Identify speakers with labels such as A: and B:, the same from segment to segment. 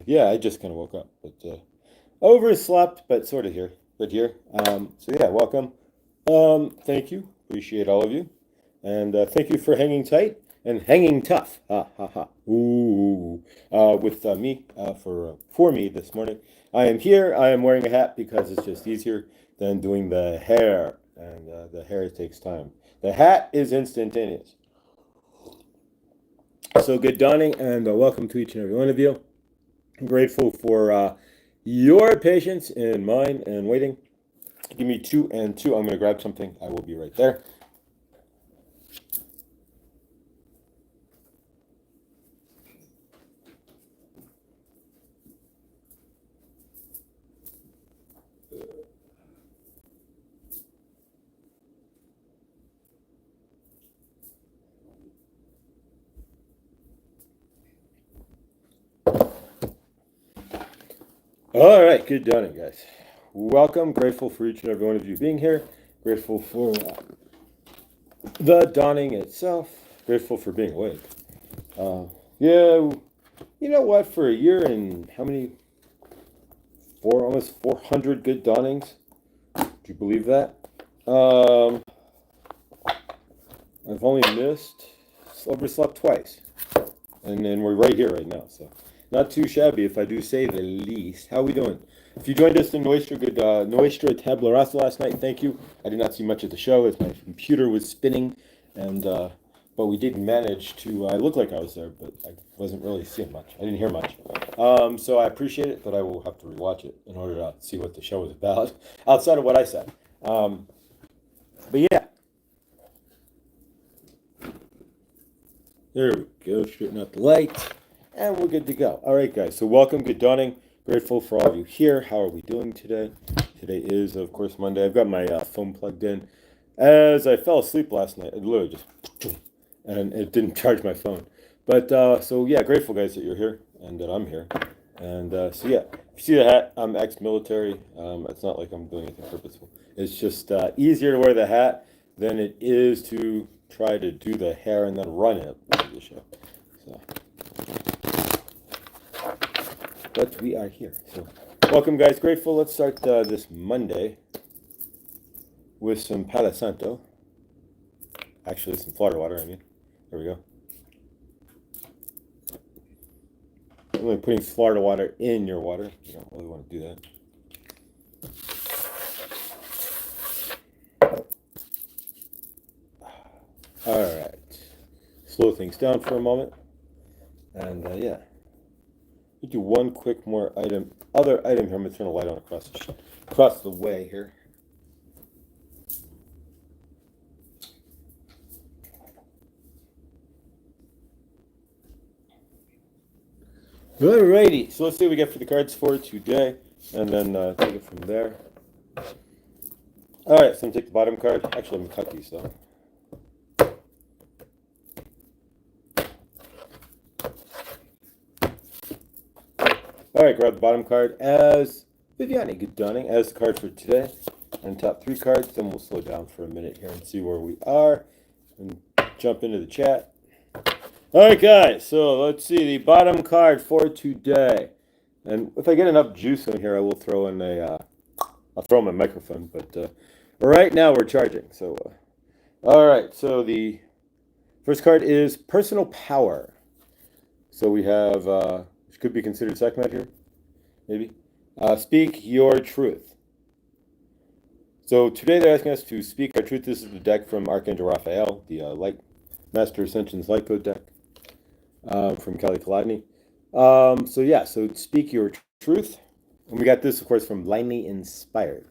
A: Yeah, I just kind of woke up, but overslept, but sort of here, but here. So yeah, welcome. Thank you. Appreciate all of you, and thank you for hanging tight and hanging tough. Ha ha ha. Ooh. With me for me this morning. I am here. I am wearing a hat because it's just easier than doing the hair, and the hair takes time. The hat is instantaneous. So good dawning, and welcome to each and every one of you. I'm grateful for your patience and mine and waiting. Give me 2 and 2. I'm going to grab something. I will be right there. All right, good dawning, guys. Welcome. Grateful for each and every one of you being here. Grateful for the dawning itself. Grateful for being awake. Yeah, you know what? For a year and how many? Almost 400 good dawnings. Do you believe that? I've only overslept twice, and then we're right here right now. So, not too shabby, if I do say the least. How are we doing? If you joined us in Nuestra Tabla Rasa last night, thank you. I did not see much of the show as my computer was spinning, and but we did manage to. I looked like I was there, but I wasn't really seeing much. I didn't hear much. So I appreciate it, but I will have to rewatch it in order to see what the show was about outside of what I said. But yeah. There we go, straighten out the light, and we're good to go. All right, guys, so welcome, good dawning. Grateful for all of you here. How are we doing today? Today is, of course, Monday. I've got my phone plugged in. As I fell asleep last night, it literally just, and it didn't charge my phone. But, so yeah, grateful, guys, that you're here, and that I'm here. And so yeah, if you see the hat, I'm ex-military. It's not like I'm doing anything purposeful. It's just easier to wear the hat than it is to try to do the hair and then run it to the show. So, but we are here. So, welcome, guys. Grateful. Let's start this Monday with some Palo Santo. Actually, some Florida water. I mean, there we go. I'm only putting Florida water in your water. You don't really want to do that. All right, slow things down for a moment, and yeah, we do one quick other item here. I'm gonna turn the light on across the way here. Alrighty, so let's see what we get for the cards for today, and then take it from there. All right, so I'm gonna take the bottom card. Actually, I'm gonna cut these though. All right, grab the bottom card as Viviani, good dawning, as the card for today. And top 3 cards, then we'll slow down for a minute here and see where we are and jump into the chat. All right, guys, so let's see the bottom card for today. And if I get enough juice in here, I will throw in I'll throw in my microphone, but right now we're charging. So, all right, so the first card is Personal Power. So we have, which could be considered Sekhmet here, maybe. Speak your truth. So today they're asking us to speak our truth. This is the deck from Archangel Raphael, the Light Master Ascension's Light Code deck from Kelly Kaladny. So yeah, so speak your truth. And we got this, of course, from Blindly Inspired.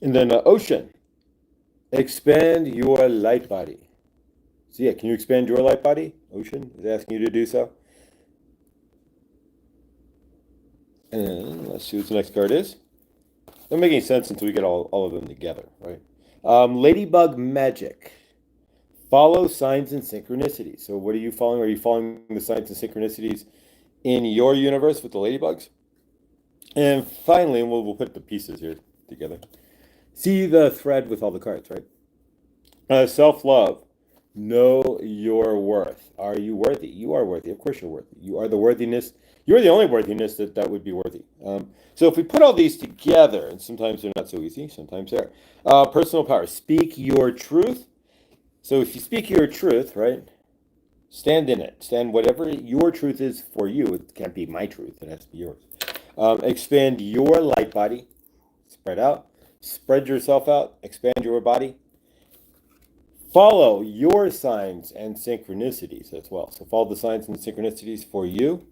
A: And then Ocean. Expand your light body. So yeah, can you expand your light body? Ocean is asking you to do so. And let's see what the next card is. Doesn't make any sense until we get all of them together, right? Ladybug Magic. Follow signs and synchronicities. So what are you following? Are you following the signs and synchronicities in your universe with the ladybugs? And finally, and we'll put the pieces here together. See the thread with all the cards, right? Self-love. Know your worth. Are you worthy? You are worthy. Of course you're worthy. You are the worthiness. You are the only worthiness that would be worthy. So if we put all these together, and sometimes they're not so easy, sometimes they're. Personal power. Speak your truth. So if you speak your truth, right, stand in it. Stand whatever your truth is for you. It can't be my truth. It has to be yours. Expand your light body. Spread out. Spread yourself out. Expand your body. Follow your signs and synchronicities as well. So follow the signs and synchronicities for you.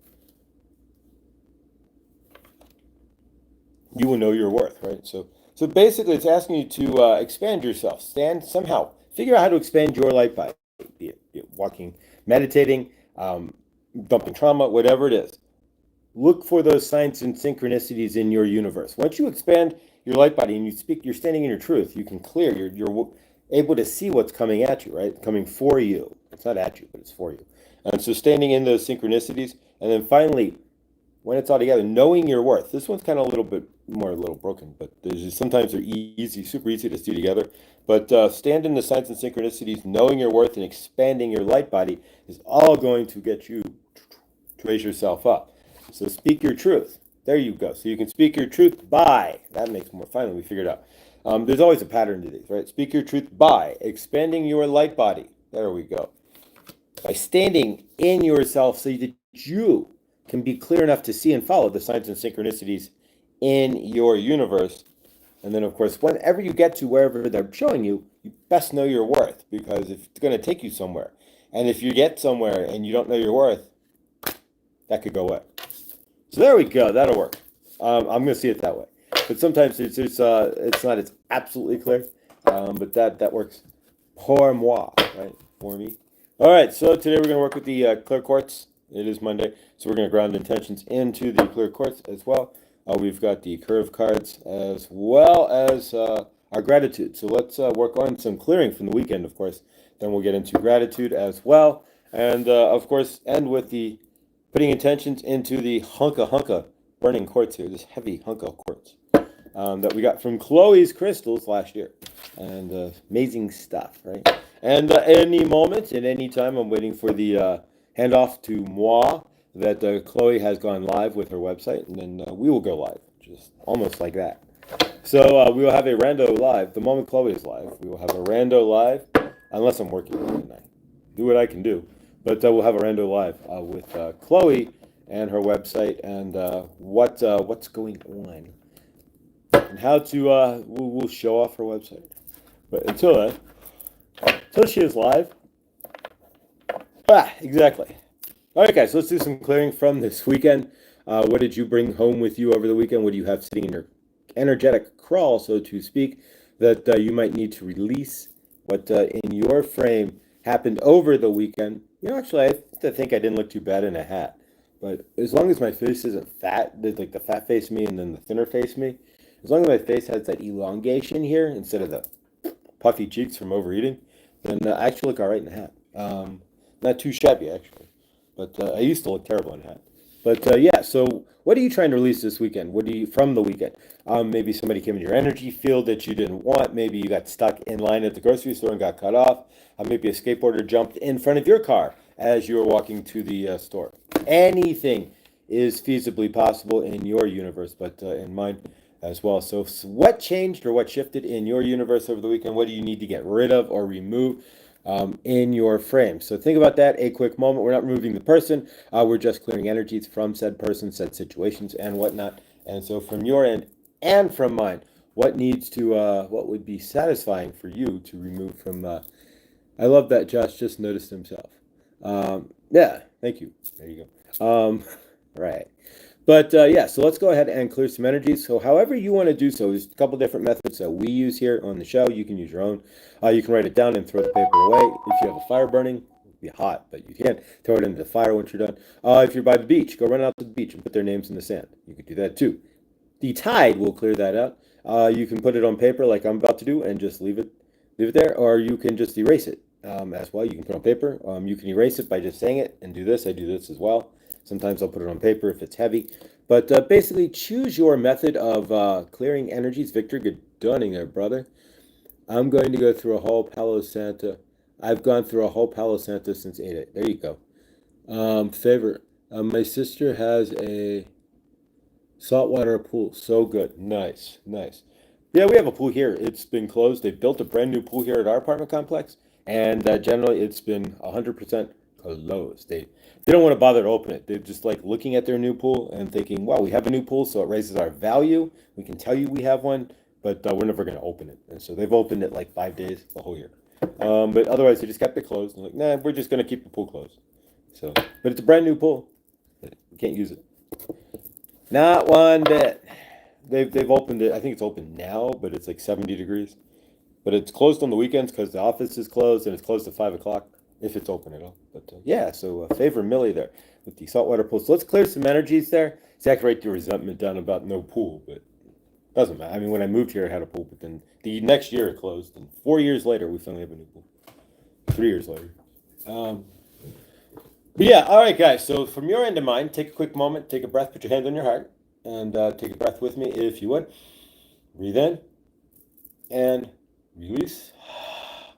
A: You will know your worth, right? So basically, it's asking you to expand yourself. Stand somehow. Figure out how to expand your life by be it walking, meditating, dumping trauma, whatever it is. Look for those signs and synchronicities in your universe. Once you expand your light body and you speak, you're standing in your truth. You can clear. You're able to see what's coming at you, right? Coming for you. It's not at you, but it's for you. And so standing in those synchronicities, and then finally, when it's all together, knowing your worth. This one's kind of a little bit more a little broken, but sometimes they're easy, super easy to see together. But stand in the signs and synchronicities, knowing your worth and expanding your light body is all going to get you to raise yourself up. So speak your truth. There you go. So you can speak your truth by, that makes more, finally we figured out. There's always a pattern to these, right? Speak your truth by expanding your light body. There we go. By standing in yourself so that you can be clear enough to see and follow the signs and synchronicities in your universe. And then, of course, whenever you get to wherever they're showing you, you best know your worth, because if it's going to take you somewhere, and if you get somewhere and you don't know your worth, that could go away. So there we go. That'll work. I'm going to see it that way. But sometimes it's not as absolutely clear, but that works pour moi, right? For me. All right, so today we're going to work with the clear quartz. It is Monday, so we're going to ground intentions into the clear quartz as well. We've got the curve cards as well as our gratitude. So let's work on some clearing from the weekend, of course. Then we'll get into gratitude as well. And, of course, end with the putting intentions into the hunka burning quartz here, this heavy hunka quartz that we got from Chloe's crystals last year. And amazing stuff, right? And any moment, at any time, I'm waiting for the handoff to moi that Chloe has gone live with her website, and then we will go live, just almost like that. So we will have a rando live. The moment Chloe is live, we will have a rando live, unless I'm working, and I do what I can do. But we'll have a rando live with Chloe and her website and what's going on and how to we'll show off her website. But until she is live, exactly. All right, guys, let's do some clearing from this weekend. What did you bring home with you over the weekend? What do you have sitting in your energetic crawl, so to speak, that you might need to release? What in your frame happened over the weekend? Actually, I think I didn't look too bad in a hat. But as long as my face isn't fat, like the fat face me and then the thinner face me, as long as my face has that elongation here instead of the puffy cheeks from overeating, then I actually look all right in a hat. Not too shabby, actually. But I used to look terrible in a hat. But yeah, so what are you trying to release this weekend? What do you from the weekend? Maybe somebody came in your energy field that you didn't want. Maybe you got stuck in line at the grocery store and got cut off. Maybe a skateboarder jumped in front of your car as you were walking to the store. Anything is feasibly possible in your universe, but in mine as well. So what changed or what shifted in your universe over the weekend? What do you need to get rid of or remove in your frame? So think about that a quick moment. We're not removing the person. We're just clearing energies from said person, said situations, and whatnot. And so from your end and from mine, what needs to, what would be satisfying for you to remove from, I love that Josh just noticed himself. Yeah, thank you. There you go. Right. But yeah, so let's go ahead and clear some energies. So however you want to do so, there's a couple different methods that we use here on the show. You can use your own. You can write it down and throw the paper away. If you have a fire burning, it'll be hot, but you can throw it into the fire once you're done. If you're by the beach, go run out to the beach and put their names in the sand. You could do that too. The tide will clear that out. You can put it on paper like I'm about to do and just leave it there, or you can just erase it as well. You can put it on paper. You can erase it by just saying it and do this. I do this as well. Sometimes I'll put it on paper if it's heavy. But basically, choose your method of clearing energies. Victor, good dawning there, brother. I'm going to go through a whole Palo Santo I've gone through a whole Palo Santo since 8. There you go. Favorite. My sister has a saltwater pool. So good. Nice, nice. Yeah, we have a pool here. It's been closed. They built a brand new pool here at our apartment complex, and generally it's been 100% closed. They don't want to bother to open it. They're just like looking at their new pool and thinking, "Wow, we have a new pool, so it raises our value. We can tell you we have one, but we're never going to open it." And so they've opened it like 5 days the whole year. But otherwise, they just kept it closed. And like, nah, we're just going to keep the pool closed. So, but it's a brand new pool. We can't use it. Not one bit. They've opened it. I think it's open now, but it's like 70 degrees. But it's closed on the weekends because the office is closed, and it's closed at 5 o'clock if it's open at all. But yeah, so favor Millie there with the saltwater pool. So let's clear some energies there. Exactly your resentment down about no pool, but doesn't matter. I mean, when I moved here, I had a pool, but then the next year it closed, and 4 years later, we finally have a new pool. 3 years later. But yeah, all right, guys. So from your end to mine, take a quick moment, take a breath, put your hand on your heart, and take a breath with me if you would. Breathe in and release.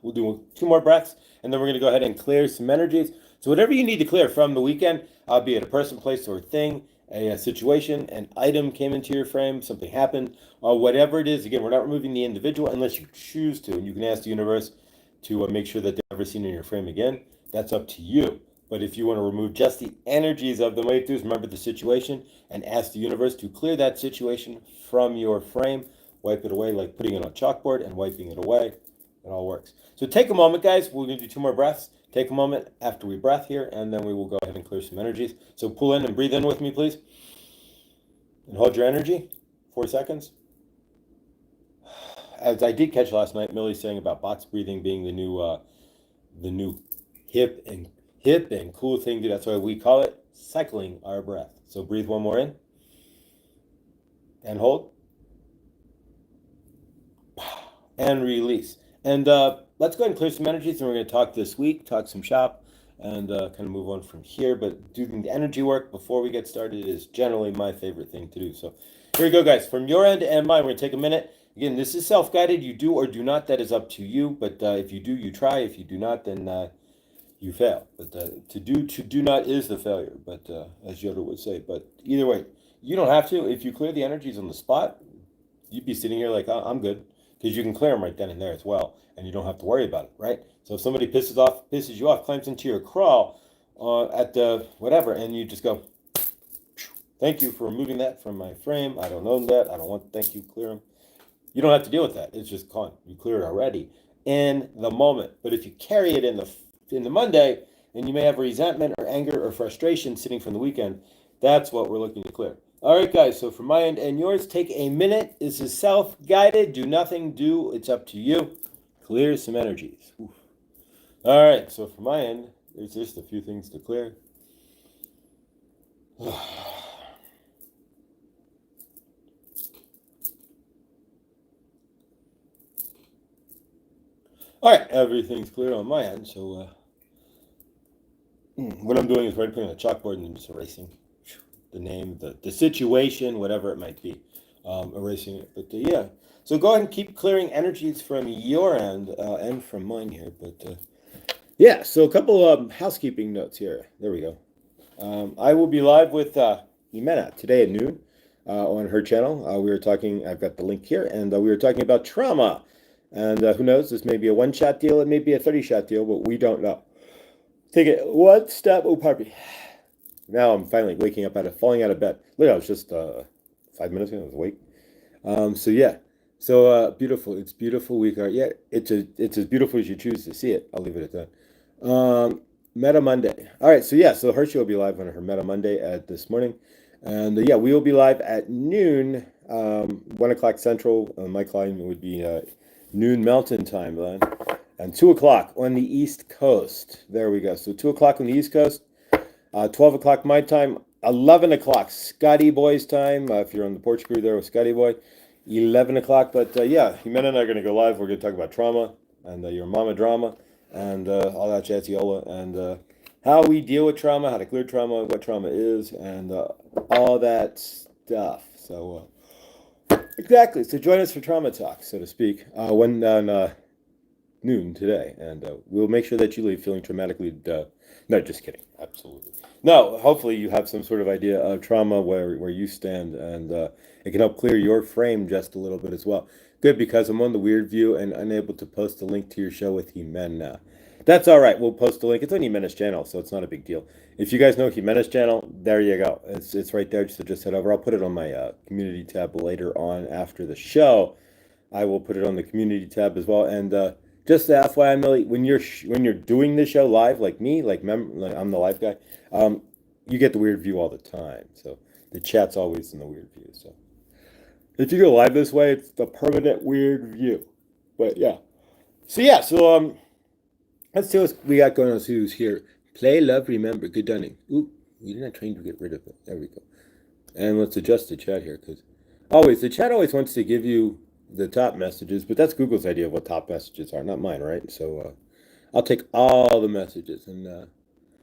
A: We'll do 2 more breaths, and then we're going to go ahead and clear some energies. So whatever you need to clear from the weekend, be it a person, place, or thing, a situation, an item came into your frame, something happened, or whatever it is. Again, we're not removing the individual unless you choose to, and you can ask the universe to make sure that they're never seen in your frame again. That's up to you. But if you want to remove just the energies of them, what you do is remember the situation and ask the universe to clear that situation from your frame. Wipe it away like putting it on a chalkboard and wiping it away. It all works. So take a moment, guys. We're going to do 2 more breaths. Take a moment after we breath here, and then we will go ahead and clear some energies. So pull in and breathe in with me, please. And hold your energy. 4 seconds. As I did catch last night, Millie saying about box breathing being the new hip and cool thing to do. That's why we call it cycling our breath. So breathe 1 more in and hold and release. And let's go ahead and clear some energies, and we're going to talk this week, talk some shop, and kind of move on from here. But doing the energy work before we get started is generally my favorite thing to do. So here we go, guys. From your end and mine, we're going to take a minute. Again, this is self-guided. You do or do not. That is up to you. But if you do, you try. If you do not, then you fail. But to do not is the failure. But as Yoda would say. But either way, you don't have to. If you clear the energies on the spot, you'd be sitting here like, oh, I'm good. Because you can clear them right then and there as well, and you don't have to worry about it, right? So if somebody pisses you off, climbs into your crawl at the whatever, and you just go, thank you for removing that from my frame. I don't own that. I don't want. Thank you. Clear them. You don't have to deal with that. It's just gone. You clear it already in the moment. But if you carry it in the Monday, then you may have resentment or anger or frustration sitting from the weekend. That's what we're looking to clear. All right, guys, so from my end and yours, take a minute. This is self-guided. Do nothing. It's up to you. Clear some energies. Oof. All right, so from my end, there's just a few things to clear. All right, everything's clear on my end, so what I'm doing is right putting on a chalkboard and just erasing the name, the situation, whatever it might be, erasing it. But yeah, so go ahead and keep clearing energies from your end and from mine here. But yeah, so a couple of housekeeping notes here. There we go. I will be live with Jimena today at noon on her channel. We were talking, I've got the link here, and we were talking about trauma. And who knows, this may be a 1-shot deal, it may be a 30-shot deal, but we don't know. Take it one step, oh, pardon me. Now I'm finally waking up falling out of bed. Look, I was just 5 minutes ago, I was awake. So yeah, so beautiful. It's beautiful week. Yeah, it's as beautiful as you choose to see it. I'll leave it at that. Meta Monday. All right, so yeah, so Hershey will be live on her Meta Monday at this morning. And yeah, we will be live at noon, 1 o'clock Central. My client would be noon Mountain Time then. And 2 o'clock on the East Coast. There we go. So 2 o'clock on the East Coast. 12 o'clock my time, 11 o'clock Scotty Boy's time, if you're on the porch crew there with Scotty Boy, 11 o'clock, but yeah, Jimena and I are going to go live. We're going to talk about trauma and your mama drama and all that jazziola and how we deal with trauma, how to clear trauma, what trauma is, and all that stuff. So exactly, so join us for Trauma Talk, so to speak, when on noon today, and we'll make sure that you leave feeling traumatically. No, just kidding. Absolutely. No, hopefully you have some sort of idea of trauma where you stand, and it can help clear your frame just a little bit as well. Good, because I'm on the weird view and unable to post a link to your show with Jimena. That's all right. We'll post a link. It's on Jimena's channel, so it's not a big deal. If you guys know Jimena's channel, there you go. It's right there. So just head over. I'll put it on my community tab later on after the show. I will put it on the community tab as well. And just the FYI, Millie, when you're doing the show live, like me, like I'm the live guy, you get the weird view all the time. So the chat's always in the weird view. So if you go live this way, it's the permanent weird view. But yeah. So let's see what we got going on here. Play, love, remember. Good dunning. Ooh, we're not trying to get rid of it. There we go. And let's adjust the chat here, because the chat always wants to give you the top messages, but that's Google's idea of what top messages are, not mine, right? So I'll take all the messages, and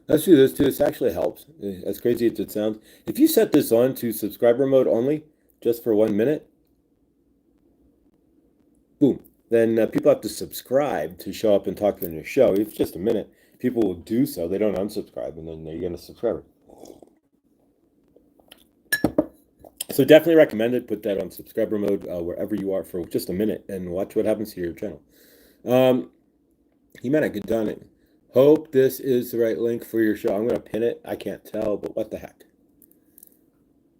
A: let's do this too. This actually helps, as crazy as it sounds. If you set this on to subscriber mode only, just for 1 minute, boom, then people have to subscribe to show up and talk in your show. If it's just a minute, people will do so. They don't unsubscribe, and then they're going to subscribe. So definitely recommend it. Put that on subscriber mode wherever you are for just a minute and watch what happens to your channel. Jimena, good done. Hope this is the right link for your show. I'm going to pin it. I can't tell, but what the heck.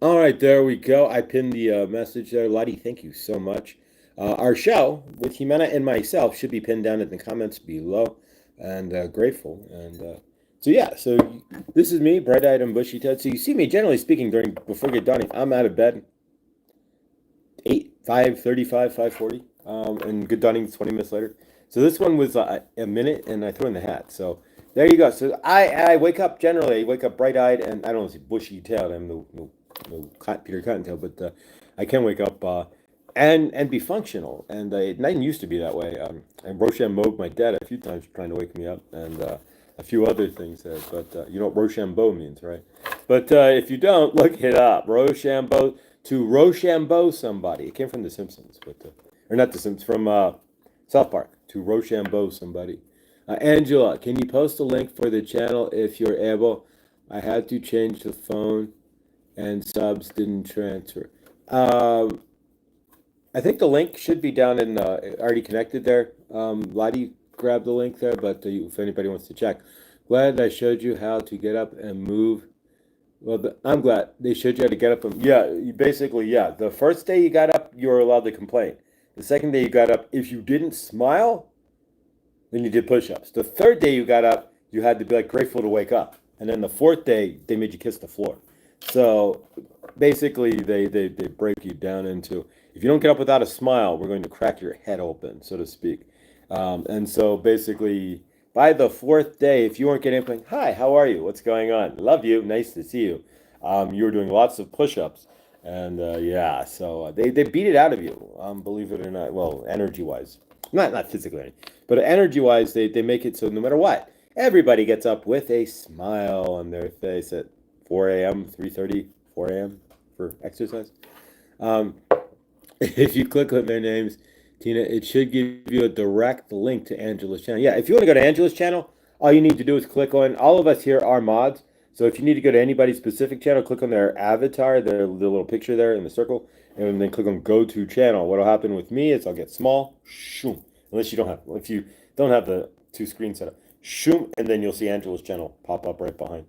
A: All right, there we go. I pinned the message there. Lottie, thank you so much. Our show with Jimena and myself should be pinned down in the comments below, and grateful. And so this is me, bright-eyed and bushy-tailed. So you see me, generally speaking, before get dawning, I'm out of bed 5:35, 5:40, and good dawning 20 minutes later. So this one was a minute, and I threw in the hat. So there you go. So I wake up, generally, I wake up bright-eyed, and I don't want to say bushy-tailed. I'm no Peter Cottontail, but I can wake up and be functional. And it didn't used to be that way. And Rochambeau, my dad, a few times trying to wake me up, and a few other things there. But you know what Rochambeau means, right? But if you don't, look it up. Rochambeau, to Rochambeau somebody. It came from The Simpsons, or not The Simpsons, from South Park. To Rochambeau somebody. Angela, can you post a link for the channel if you're able? I had to change the phone and subs didn't transfer. I think the link should be down in already connected there. Lottie grabbed the link there, but if anybody wants to check. Glad I showed you how to get up and move. Well, I'm glad they showed you how to get up and the first day you got up, you were allowed to complain. The second day you got up, if you didn't smile, then you did push-ups. The third day you got up, you had to be grateful to wake up. And then the fourth day, they made you kiss the floor. So basically, they break you down into, if you don't get up without a smile, we're going to crack your head open, so to speak. And so basically, by the fourth day, if you weren't getting up, hi, how are you? What's going on? Love you. Nice to see you. You were doing lots of push-ups. And so they beat it out of you, believe it or not. Well, energy-wise. Not physically, but energy-wise, they make it so no matter what, everybody gets up with a smile on their face at 4 a.m., 3:30, 4 a.m. for exercise. If you click on their names, Tina, it should give you a direct link to Angela's channel. Yeah, if you want to go to Angela's channel, all you need to do is click on, all of us here are mods, so if you need to go to anybody's specific channel, click on their avatar, the little picture there in the circle, and then click on go to channel. What'll happen with me is I'll get small, shoom, if you don't have the two screens set up, shoom, and then you'll see Angela's channel pop up right behind.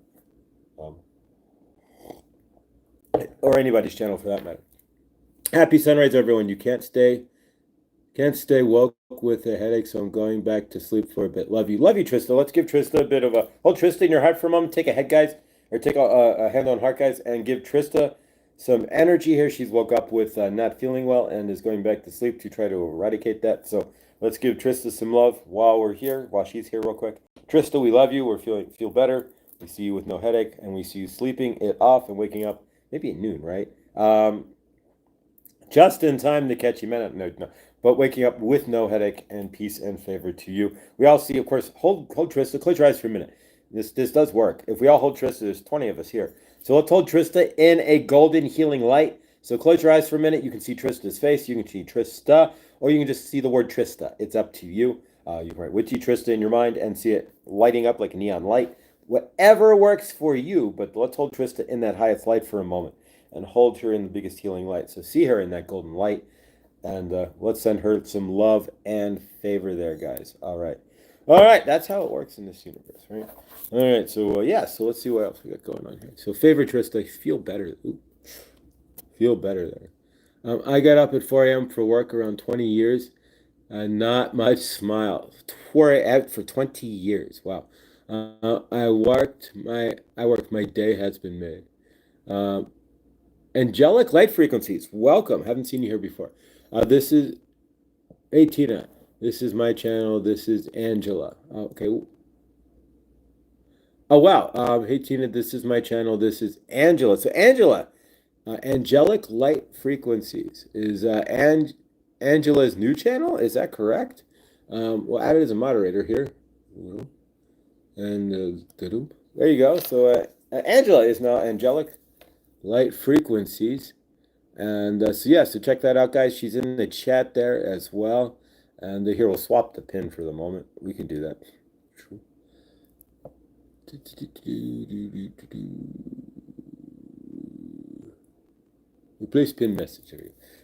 A: Or anybody's channel for that matter. Happy sunrise, everyone. You can't stay woke with a headache, so I'm going back to sleep for a bit. Love you, Trista. Let's give Trista a bit of a hold. Trista in your heart for a moment. Take a head, guys, or take a hand on heart, guys, and give Trista some energy here. She's woke up with not feeling well and is going back to sleep to try to eradicate that. So let's give Trista some love while she's here, real quick. Trista, we love you. We're feel better. We see you with no headache, and we see you sleeping it off and waking up maybe at noon, right? Just in time to catch you, man. No. But waking up with no headache and peace and favor to you. We all see, of course, hold Trista. Close your eyes for a minute. This does work. If we all hold Trista, there's 20 of us here. So let's hold Trista in a golden healing light. So close your eyes for a minute. You can see Trista's face. You can see Trista, or you can just see the word Trista. It's up to you. You can write Witchy Trista in your mind and see it lighting up like a neon light. Whatever works for you, but let's hold Trista in that highest light for a moment and hold her in the biggest healing light. So see her in that golden light, and let's send her some love and favor there, guys. All right. All right, that's how it works in this universe, right? All right, so yeah, so let's see what else we got going on here. So favor Trista, feel better. Ooh, feel better there. I got up at 4 a.m. for work around 20 years. Not much smile. 4 a.m. for 20 years. Wow. I worked. My day has been made. Um, Angelic light frequencies. Welcome. Haven't seen you here before. This is Hey Tina. This is my channel. This is Angela. Okay. Oh wow. Hey Tina. This is my channel. This is Angela. So Angela, angelic light frequencies is Angela's new channel. Is that correct? We'll add it as a moderator here. And there you go. So Angela is now angelic light frequencies. And so yeah, so check that out, guys. She's in the chat there as well. And here we'll swap the pin for the moment. We can do that. Replace pin message.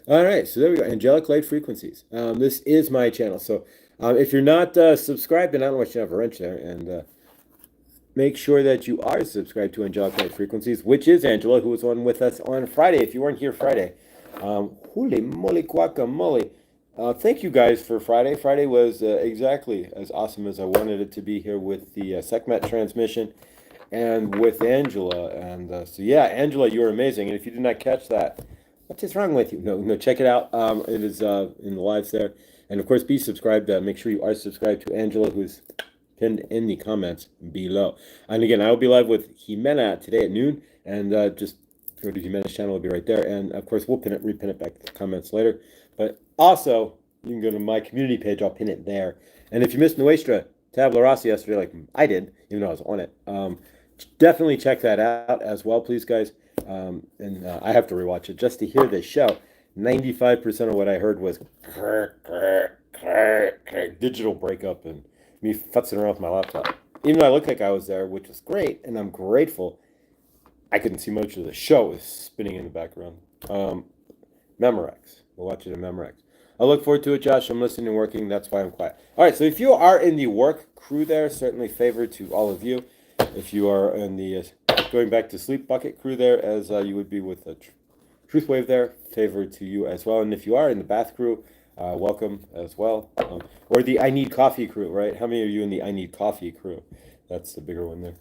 A: All right, so there we go. Angelic light frequencies. This is my channel. So if you're not subscribed, then I don't know what you have a wrench there. And make sure that you are subscribed to Angelic Light Frequencies, which is Angela, who was on with us on Friday. If you weren't here Friday, holy moly guacamole. Thank you guys for Friday. Friday was exactly as awesome as I wanted it to be here with the Sekhmet transmission and with Angela. And so yeah, Angela, you were amazing. And if you did not catch that, what is wrong with you? No, check it out. It is in the lives there. And of course, be subscribed. Make sure you are subscribed to Angela, who's pinned in the comments below. And again, I will be live with Jimena today at noon, and just go to Jimena's channel, it'll be right there. And of course, we'll repin it back to the comments later. But also, you can go to my community page, I'll pin it there. And if you missed Nuestra Tabla Rasa yesterday, like I did, even though I was on it, definitely check that out as well, please, guys. And I have to rewatch it just to hear this show. 95% of what I heard was digital breakup and me futzing around with my laptop. Even though I looked like I was there, which was great, and I'm grateful, I couldn't see much of the show. It was spinning in the background. Memorex. We'll watch it in Memorex. I look forward to it, Josh. I'm listening and working. That's why I'm quiet. All right, so if you are in the work crew there, certainly favor to all of you. If you are in the going back to sleep bucket crew there, as you would be with the Truth Wave there, favor to you as well. And if you are in the bath crew, welcome as well. Or the I Need Coffee crew, right? How many are you in the I Need Coffee crew? That's the bigger one there,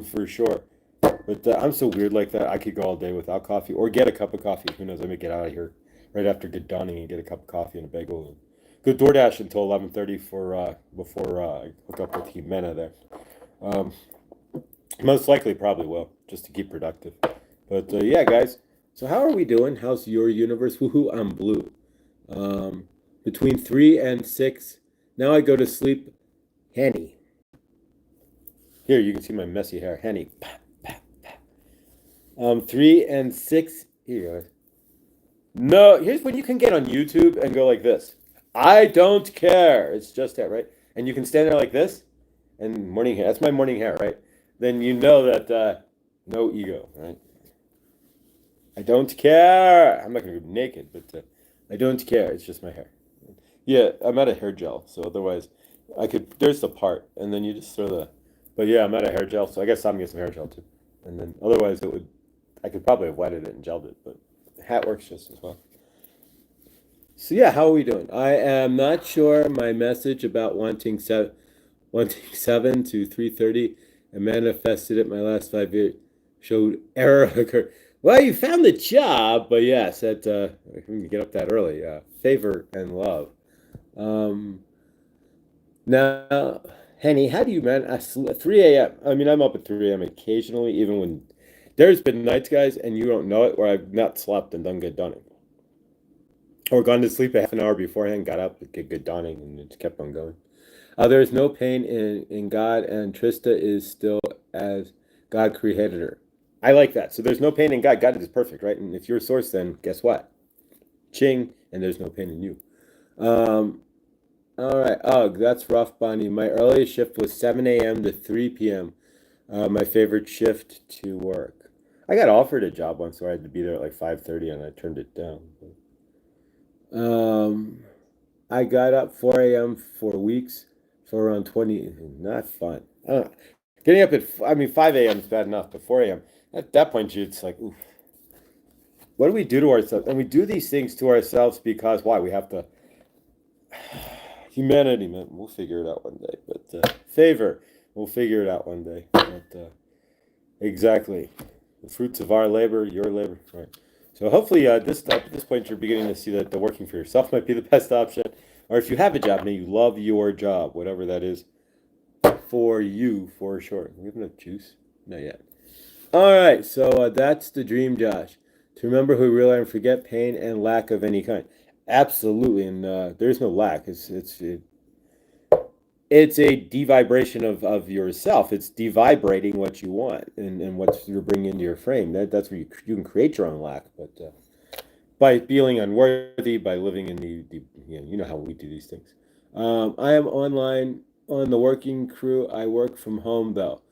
A: for sure. But I'm so weird like that. I could go all day without coffee or get a cup of coffee. Who knows? I may get out of here right after good dawning and get a cup of coffee and a bagel. And go DoorDash until 11:30 for before I hook up with Jimena there. Most likely, probably will, just to keep productive. But yeah, guys. So how are we doing? How's your universe? Woohoo! I'm blue. Between 3 and 6. Now I go to sleep. Henny. Here you can see my messy hair. Henny. 3 and 6. Here you go. No, here's when you can get on YouTube and go like this. I don't care. It's just that, right? And you can stand there like this. And morning hair. That's my morning hair, right? Then you know that no ego, right? I don't care. I'm not going to go naked, but I don't care. It's just my hair. Yeah, I'm out of hair gel, so otherwise I could. There's the part, and then you just throw the. But yeah, I'm out of hair gel, so I guess I'm gonna get some hair gel too. And then otherwise it would. I could probably have wetted it and gelled it, but the hat works just as well. So yeah, how are we doing? I am not sure. My message about wanting 7 to 3:30 and manifested it my last 5 years showed error occur. Well, you found the job, but yes, that when you get up that early, favor and love. Now, Henny, how do you man? 3 a.m. I mean, I'm up at 3 a.m. occasionally, even when there's been nights, guys, and you don't know it, where I've not slept and done good dawning, or gone to sleep a half an hour beforehand, got up, get good dawning, and it kept on going. There is no pain in God, and Trista is still as God created her. I like that. So there's no pain in God. God is perfect, right? And if you're a source, then guess what? Ching, and there's no pain in you. All right. Oh, that's rough, Bonnie. My earliest shift was 7 a.m. to 3 p.m. My favorite shift to work. I got offered a job once where I had to be there at like 5:30 and I turned it down. Um, I got up 4 a.m. for weeks for around 20. Not fun. Getting up at, I mean, 5 a.m. is bad enough, but 4 a.m. At that point, it's like, oof, what do we do to ourselves? And we do these things to ourselves because why? We have to, humanity, man, we'll figure it out one day. But favor, we'll figure it out one day. But exactly. The fruits of our labor, your labor, right? So hopefully, at this point, you're beginning to see that the working for yourself might be the best option, or if you have a job, may you love your job, whatever that is, for you, for sure. We have enough juice, not yet. All right, so that's the dream, Josh. To remember who realize and forget pain and lack of any kind. Absolutely, and there's no lack. It's a devibration of yourself. It's devibrating what you want and what you're bringing into your frame. That's where you can create your own lack, but by feeling unworthy, by living in the you know how we do these things. I am online on the working crew. I work from home though.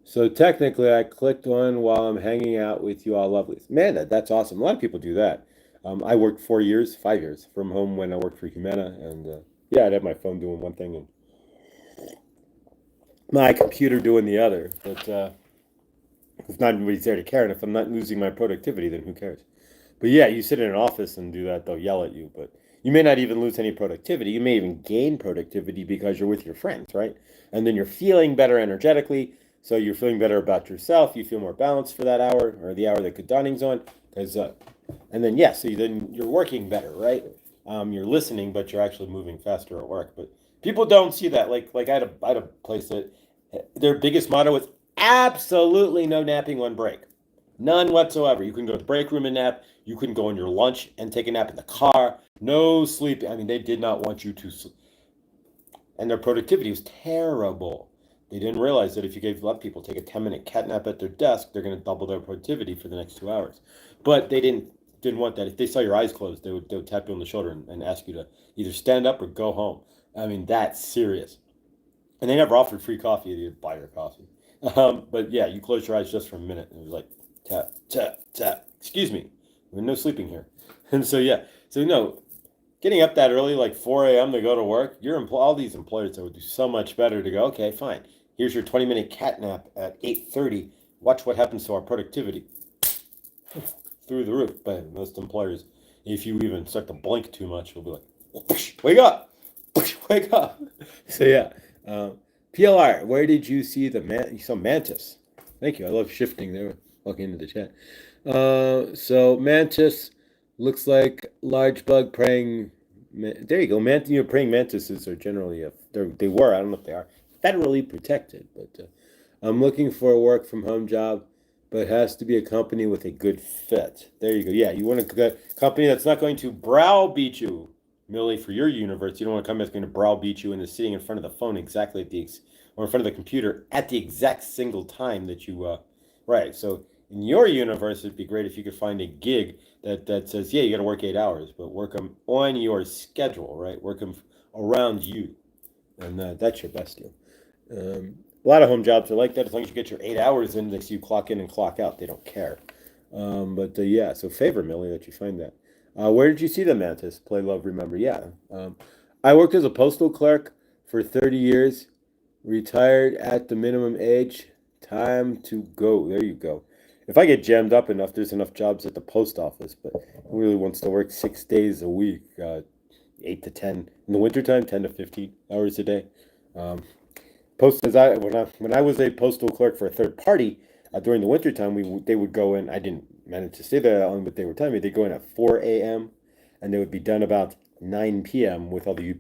A: So technically, I clicked on while I'm hanging out with you all lovelies. Man, that's awesome. A lot of people do that. I worked 4 years, 5 years from home when I worked for Humana, and yeah, I'd have my phone doing one thing and my computer doing the other. But if not anybody's there to care, and if I'm not losing my productivity, then who cares? But yeah, you sit in an office and do that, they'll yell at you. But you may not even lose any productivity. You may even gain productivity because you're with your friends, right? And then you're feeling better energetically. So you're feeling better about yourself. You feel more balanced for that hour or the hour that good dawning's on. Because, and then yeah, so then you're working better, right? You're listening, but you're actually moving faster at work. But people don't see that. Like I had a place that their biggest motto is absolutely no napping on break. None whatsoever. You can go to the break room and nap. You can go on your lunch and take a nap in the car. No sleep. I mean, they did not want you to sleep. And their productivity was terrible. They didn't realize that if you gave a lot of people take a 10-minute cat nap at their desk, they're going to double their productivity for the next 2 hours. But they didn't want that. If they saw your eyes closed, they would tap you on the shoulder and ask you to either stand up or go home. I mean, that's serious. And they never offered free coffee. You'd buy your coffee. But yeah, you close your eyes just for a minute, and it was like tap, tap, tap. Excuse me, there's no sleeping here. And so yeah, so no, getting up that early, like 4 a.m. to go to work, all these employers that would do so much better to go. Okay, fine. Here's your 20-minute cat nap at 8:30. Watch what happens to our productivity through the roof. But most employers, if you even start to blink too much, will be like, wake up, wake up. So yeah. PLR, where did you see you saw mantis? Thank you. I love shifting there, walking into the chat. So mantis looks like large bug praying. There you go. Praying mantises are generally they were. I don't know if they are federally protected, but I'm looking for a work from home job, but it has to be a company with a good fit. There you go. Yeah, you want a company that's not going to browbeat you, Millie, for your universe. You don't want a company that's going to browbeat you into sitting in front of the phone exactly or in front of the computer at the exact single time that you right. So in your universe, it'd be great if you could find a gig that says, yeah, you got to work 8 hours, but work them on your schedule, right? Work them around you, and that's your best deal. A lot of home jobs are like that. As long as you get your 8 hours in, they see you clock in and clock out. They don't care. But yeah, so favor Millie that you find that. Where did you see the mantis? Play, love, remember. Yeah. I worked as a postal clerk for 30 years, retired at the minimum age. Time to go. There you go. If I get jammed up enough, there's enough jobs at the post office, but who really wants to work 6 days a week, 8 to 10 in the wintertime, 10 to 15 hours a day. Post as I when I was a postal clerk for a third party during the wintertime, they would go in. I didn't manage to stay there that long, but they were telling me they'd go in at 4 a.m. and they would be done about 9 p.m. with all the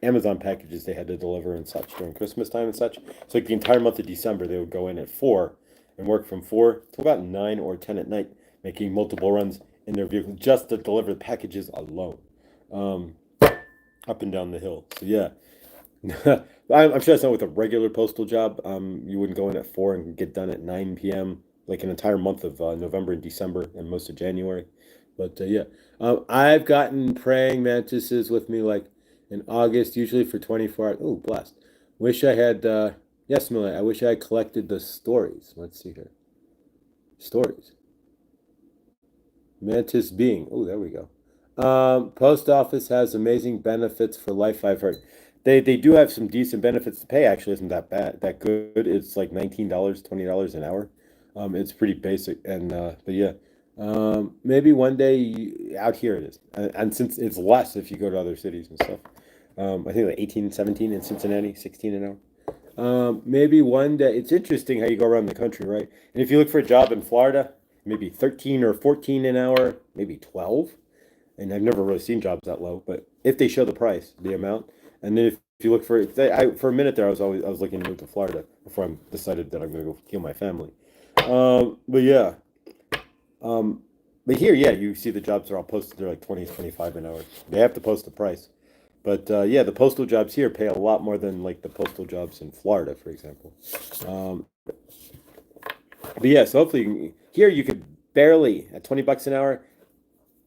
A: Amazon packages they had to deliver and such during Christmas time and such. So like the entire month of December, they would go in at 4 and work from 4 to about 9 or 10 at night, making multiple runs in their vehicle just to deliver the packages alone, um, up and down the hill. So yeah. I'm sure that's not with a regular postal job. You wouldn't go in at 4 and get done at 9 p.m. like an entire month of November and December and most of January. But yeah, I've gotten praying mantises with me like in August, usually for 24 hours. Oh, blast. Wish I had, yes, Millie, I wish I had collected the stories. Let's see here. Stories. Mantis being. Oh, there we go. Post office has amazing benefits for life, I've heard. They do have some decent benefits. The pay actually isn't that bad, that good. It's like $19, $20 an hour. It's pretty basic, and but yeah, maybe one day out here it is, and since it's less if you go to other cities and stuff. I think like 18, 17 in Cincinnati, 16 an hour. Maybe one day. It's interesting how you go around the country, right? And if you look for a job in Florida, maybe 13 or 14 an hour, maybe 12. And I've never really seen jobs that low, but if they show the price, the amount, and then if you look for it, for a minute there, I was looking to move to Florida before I decided that I'm going to go heal my family. But yeah, um, but here, yeah, you see the jobs are all posted. They're like 20, 25 an hour. They have to post the price. But yeah, the postal jobs here pay a lot more than like the postal jobs in Florida, for example. Um, but yeah, so hopefully here you could barely at $20 an hour,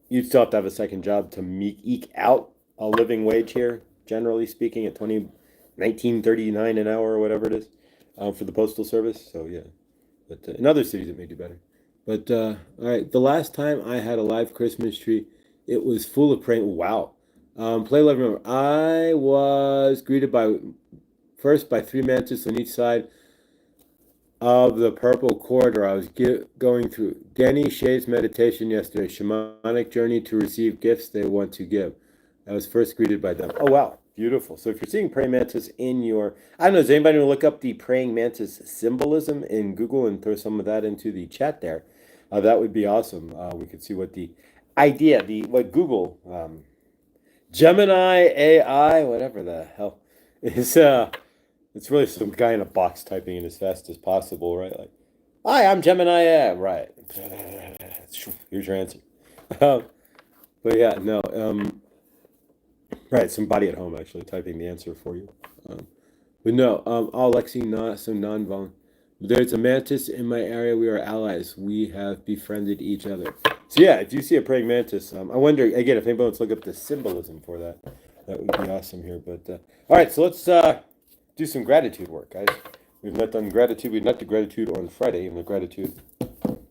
A: you'd still have to have a second job to eke out a living wage here, generally speaking, at 1939 an hour or whatever it is, for the postal service. So yeah, but in other cities it may do better. But all right, the last time I had a live Christmas tree, it was full of praying. Wow. Play love remember. I was greeted by first by three mantis on each side of the purple corridor I was going through. Danny Shay's meditation yesterday, shamanic journey to receive gifts they want to give. I was first greeted by them. Oh wow, beautiful. So if you're seeing praying mantis in your, I don't know, does anybody want to look up the praying mantis symbolism in Google and throw some of that into the chat there? That would be awesome. We could see what the idea, the what Google, Gemini AI, whatever the hell is. It's really some guy in a box typing in as fast as possible, right? Like, hi, I'm Gemini AI, right? Here's your answer. Um, but yeah, no, right, somebody at home actually typing the answer for you. Um, but no, all Lexi not so non-violent. There's a mantis in my area. We are allies. We have befriended each other. So yeah, if you see a praying mantis, I wonder again if anybody wants to look up the symbolism for that. That would be awesome here. But all right, so let's do some gratitude work, guys. We've not done gratitude. We've not done gratitude on Friday, and the gratitude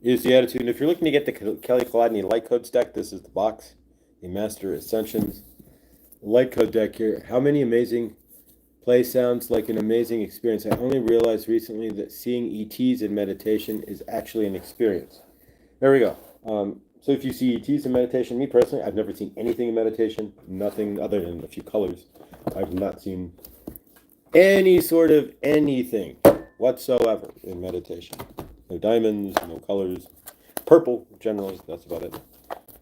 A: is the attitude. And if you're looking to get the Kelly Kalodny Light Codes deck, this is the box, the Master Ascensions Light Code deck here. How many amazing play sounds like an amazing experience. I only realized recently that seeing ETs in meditation is actually an experience. There we go. So if you see ETs in meditation, me personally, I've never seen anything in meditation, nothing other than a few colors. I've not seen any sort of anything whatsoever in meditation. No diamonds, no colors. Purple, generally, that's about it.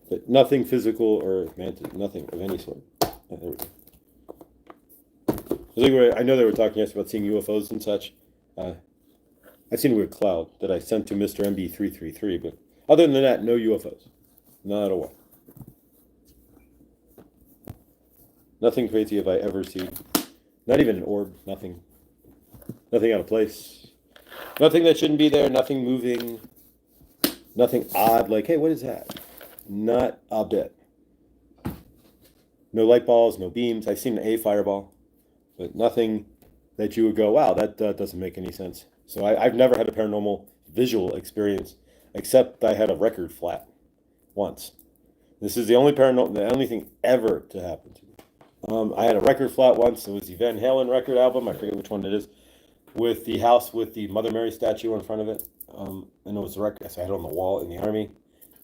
A: But nothing physical or nothing of any sort. There we go. I know they were talking yesterday about seeing UFOs and such. I've seen a weird cloud that I sent to Mr. MB333, but other than that, no UFOs. Not at all. Nothing crazy have I ever seen. Not even an orb, nothing. Nothing out of place. Nothing that shouldn't be there, nothing moving. Nothing odd, like, hey, what is that? Not a bit. No light balls, no beams. I've seen a fireball, but nothing that you would go, wow, that doesn't make any sense. So I've never had a paranormal visual experience, except I had a record flat once. This is the only thing ever to happen to me. I had a record flat once. It was the Van Halen record album. I forget which one it is, with the house with the Mother Mary statue in front of it. And it was the record. So I had it on the wall in the army.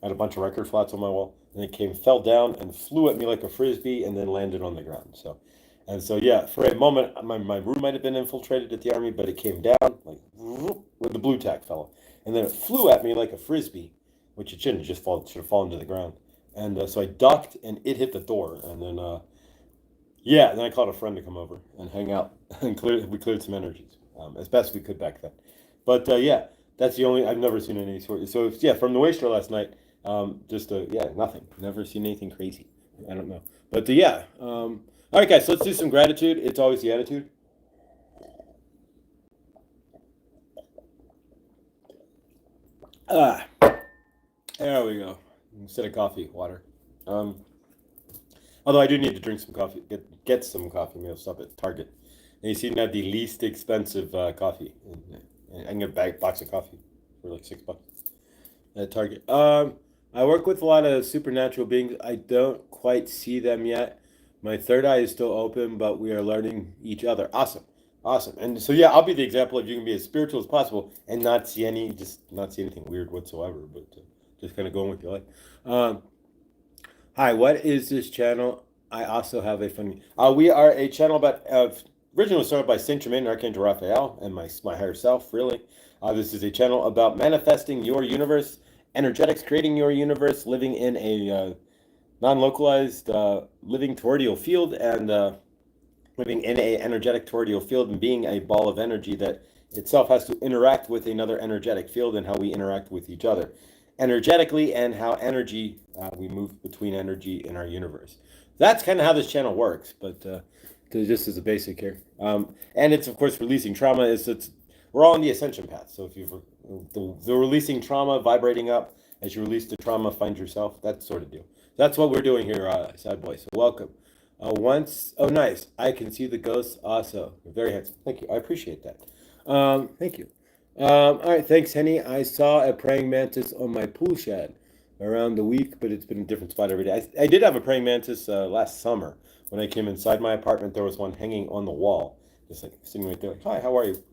A: I had a bunch of record flats on my wall, and it fell down and flew at me like a frisbee, and then landed on the ground. So yeah, for a moment, my room might have been infiltrated at the army, but it came down like where the blue tack fell, and then it flew at me like a frisbee, which it shouldn't just fall. It should have fallen to the ground. And so I ducked, and it hit the door, and then yeah, then I called a friend to come over and hang out, and we cleared some energies as best we could back then. But yeah, that's the only I've never seen any sort. So yeah, from the waster last night, yeah, nothing. Never seen anything crazy. I don't know, but yeah. All right, guys, so let's do some gratitude. It's always the attitude. There we go. Instead of coffee, water. All Although I do need to drink some coffee, get some coffee. Maybe I'll stop at Target. And you seem to have the least expensive coffee. And I can get a box of coffee for like $6 at Target. I work with a lot of supernatural beings. I don't quite see them yet. My third eye is still open, but we are learning each other. Awesome. Awesome. And so yeah, I'll be the example of you can be as spiritual as possible and not see anything weird whatsoever, but just kind of going with your life. Hi, what is this channel? I also have a funny. We are a channel about originally started by Saint Germain and Archangel Raphael and my higher self. Really, this is a channel about manifesting your universe, energetics, creating your universe, living in a non-localized living toroidal field, and living in a energetic toroidal field, and being a ball of energy that itself has to interact with another energetic field, and how we interact with each other energetically, and how energy we move between energy in our universe. That's kind of how this channel works, but just as a basic here. And it's of course releasing trauma. We're all on the ascension path. So if you've the releasing trauma, vibrating up as you release the trauma, find yourself. That sort of deal. That's what we're doing here, Sad Boy. So welcome. Oh nice. I can see the ghosts also. Very handsome. Thank you. I appreciate that. Thank you. All right, thanks, Henny. I saw a praying mantis on my pool shed around the week, but it's been a different spot every day. I did have a praying mantis last summer. When I came inside my apartment, there was one hanging on the wall, just like sitting right there. Like, hi, how are you?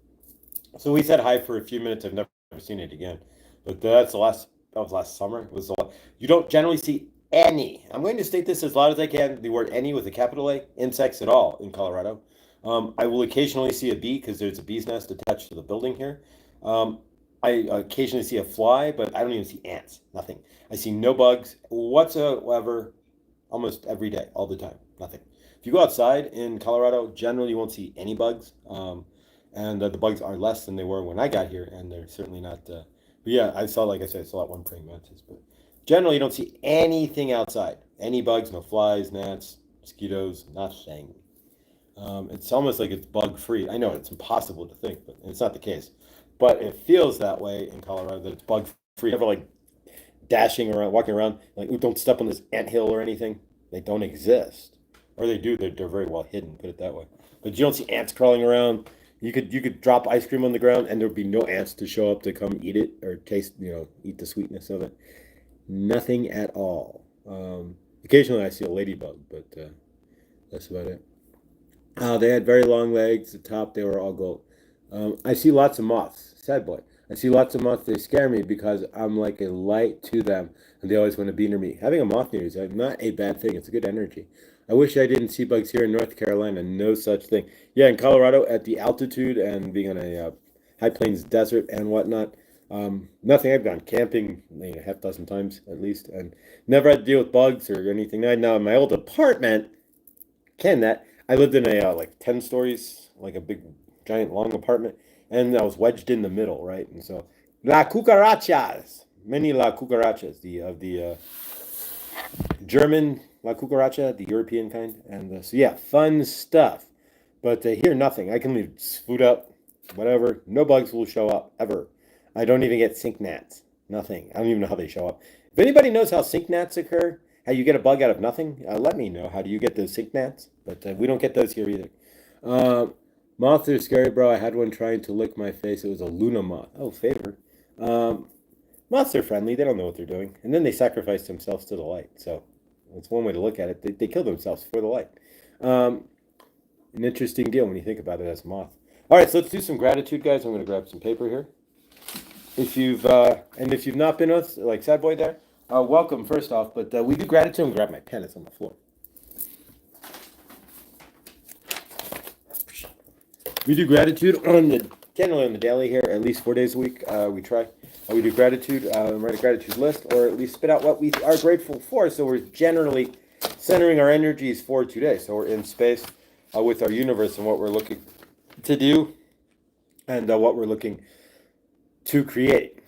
A: So we said hi for a few minutes. I've never seen it again. But that was last summer. It was you don't generally see any. I'm going to state this as loud as I can. The word any with a capital A, insects at all in Colorado. I will occasionally see a bee because there's a bee's nest attached to the building here. I occasionally see a fly, but I don't even see ants. Nothing. I see no bugs whatsoever almost every day, all the time. Nothing. If you go outside in Colorado, generally you won't see any bugs. And the bugs are less than they were when I got here, and they're certainly not. But yeah, like I said, I saw that one praying mantis. But generally you don't see anything outside. Any bugs, no flies, gnats, mosquitoes, nothing. It's almost like it's bug free. I know it's impossible to think, but it's not the case. But it feels that way in Colorado, that it's bug free. Never like dashing around, walking around, like, ooh, don't step on this anthill or anything. They don't exist. Or they do, they're very well hidden, put it that way. But you don't see ants crawling around. You could drop ice cream on the ground and there'd be no ants to show up to come eat it or taste, eat the sweetness of it. Nothing at all. Occasionally I see a ladybug, but that's about it. They had very long legs. The top, they were all gold. I see lots of moths. Sad boy. I see lots of moths. They scare me because I'm like a light to them, and they always want to be near me. Having a moth near you is not a bad thing. It's a good energy. I wish I didn't see bugs here in North Carolina. No such thing. Yeah, in Colorado, at the altitude and being on a high plains desert and whatnot, nothing. I've gone camping a half dozen times at least, and never had to deal with bugs or anything. Now in my old apartment, I lived in a like 10 stories, like a big giant long apartment, and I was wedged in the middle, right? And so la cucarachas, many la cucarachas, the German la cucaracha, the European kind, and so yeah, fun stuff. But here, nothing. I can leave food up, whatever. No bugs will show up ever. I don't even get sink gnats. Nothing. I don't even know how they show up. If anybody knows how sink gnats occur, how you get a bug out of nothing, let me know. How do you get those sink gnats? But we don't get those here either. Moths are scary, bro. I had one trying to lick my face. It was a Luna moth. Oh, favor. Moths are friendly. They don't know what they're doing. And then they sacrifice themselves to the light. So that's one way to look at it. They kill themselves for the light. An interesting deal when you think about it as a moth. All right, so let's do some gratitude, guys. I'm going to grab some paper here. If you've not been with us, like Sad Boy there, welcome first off. But we do gratitude. I'm going to grab my pen. It's on the floor. We do gratitude generally on the daily here, at least 4 days a week. We try. We do gratitude, write a gratitude list, or at least spit out what we are grateful for. So we're generally centering our energies for today. So we're in space with our universe and what we're looking to do and what we're looking to create.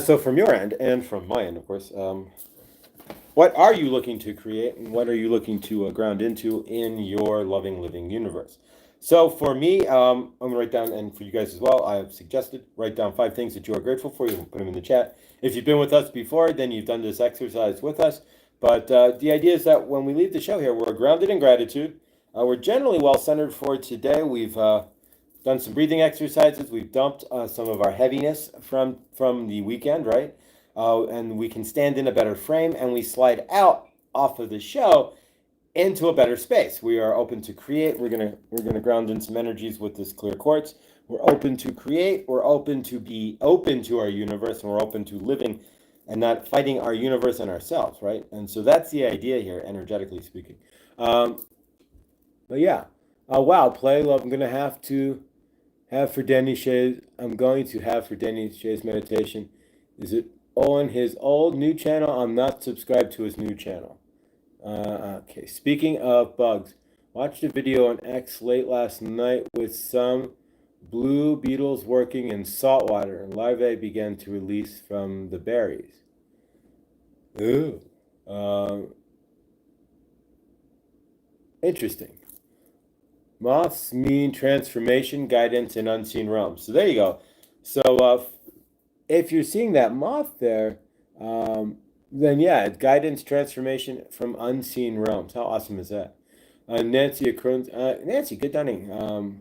A: So from your end and from my end, of course, what are you looking to create and what are you looking to ground into in your loving, living universe? So for me, I'm going to write down, and for you guys as well, I have suggested, write down 5 things that you are grateful for. You can put them in the chat. If you've been with us before, then you've done this exercise with us. But the idea is that when we leave the show here, we're grounded in gratitude. We're generally well centered for today. We've done some breathing exercises. We've dumped some of our heaviness from the weekend, right? And we can stand in a better frame, and we slide out off of the show into a better space. We are open to create. We're gonna ground in some energies with this clear quartz. We're open to create. We're open to be open to our universe, and we're open to living and not fighting our universe and ourselves, right? And so that's the idea here, energetically speaking. But yeah, wow, play love. I'm gonna have to have for Danny Shay's. I'm going to have for Danny Shay's meditation. Is it on his old new channel? I'm not subscribed to his new channel. Okay, speaking of bugs, watched a video on X late last night with some blue beetles working in salt water, and larvae began to release from the berries. Ooh. Interesting. Moths mean transformation, guidance, and unseen realms. So there you go. So if you're seeing that moth there, then yeah, guidance, transformation from unseen realms. How awesome is that? Nancy Nancy, good dunning.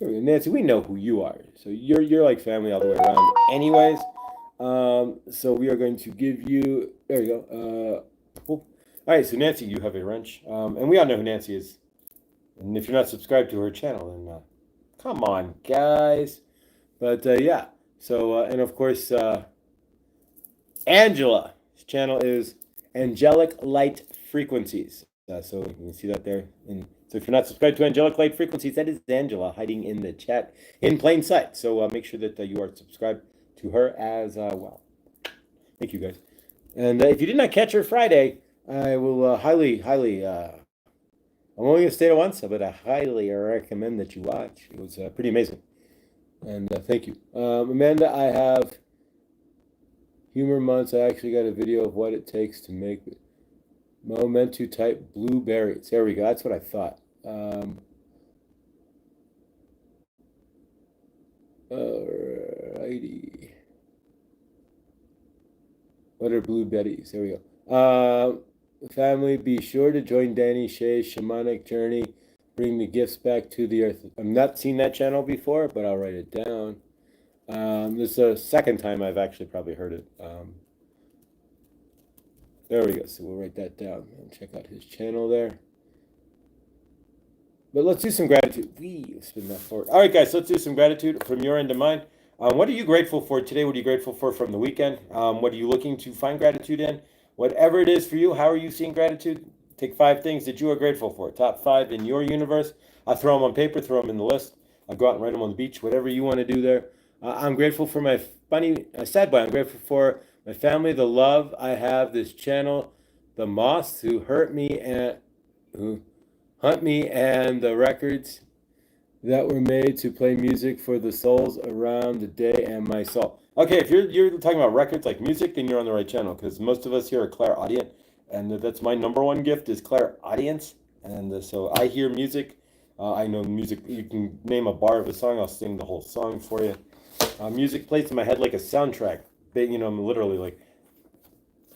A: Nancy, we know who you are. So you're like family all the way around. Anyways, so we are going to give you. There you go. All right, so Nancy, you have a wrench, and we all know who Nancy is. And if you're not subscribed to her channel, then come on, guys. But yeah, so and of course, Angela's channel is Angelic Light Frequencies. So you can see that there. And so if you're not subscribed to Angelic Light Frequencies, that is Angela hiding in the chat in plain sight. So make sure that you are subscribed to her as well. Thank you, guys. And if you did not catch her Friday, I will highly, I'm only going to state it once, but I highly recommend that you watch. It was pretty amazing. And thank you. Amanda, I have humor months. I actually got a video of what it takes to make Momentu type blueberries. There we go. That's what I thought. Alrighty. What are blueberries? There we go. Family, be sure to join Danny Shay's shamanic journey. Bring the gifts back to the earth. I've not seen that channel before, but I'll write it down. This is the second time I've actually probably heard it. There we go. So we'll write that down and check out his channel there. But let's do some gratitude. Spin that forward. All right, guys, let's do some gratitude from your end to mine. What are you grateful for today? What are you grateful for from the weekend? What are you looking to find gratitude in? Whatever it is for you, how are you seeing gratitude? Take 5 things that you are grateful for. Top 5 in your universe. I throw them on paper, throw them in the list. I go out and write them on the beach, whatever you want to do there. I'm grateful for my sad boy. I'm grateful for my family, the love I have, this channel, the moths who hurt me and who hunt me, and the records that were made to play music for the souls around the day and my soul. Okay, if you're talking about records like music, then you're on the right channel, because most of us here are clairaudient, and that's my number one gift is clairaudience. And so I hear music. I know music. You can name a bar of a song. I'll sing the whole song for you. Music plays in my head like a soundtrack. I'm literally like,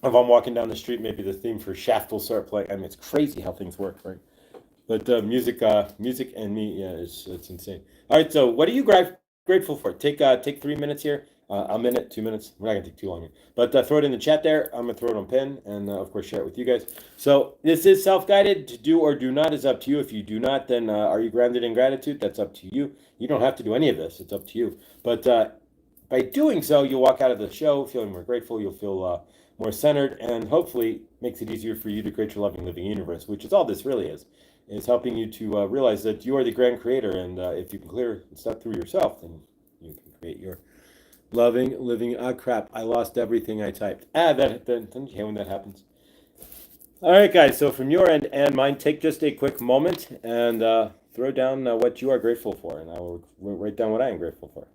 A: if I'm walking down the street, maybe the theme for Shaft will start playing. I mean, it's crazy how things work, right? But music and me, yeah, it's insane. All right, so what are you grateful for? Take 3 minutes here. A minute, 2 minutes. We're not gonna take too long here. But throw it in the chat there. I'm gonna throw it on pen and of course share it with you guys. So this is self-guided. To do or do not is up to you. If you do not, then are you grounded in gratitude? That's up to you. You don't have to do any of this. It's up to you. But by doing so, you'll walk out of the show feeling more grateful. You'll feel more centered, and hopefully makes it easier for you to create your loving living universe, which is all this really is helping you to realize that you are the grand creator, and if you can clear stuff through yourself, then you can create your loving living. Crap, I lost everything I typed. Then you hate when that happens. All right, guys, so from your end and mine, take just a quick moment and throw down what you are grateful for, and I will write down what I am grateful for.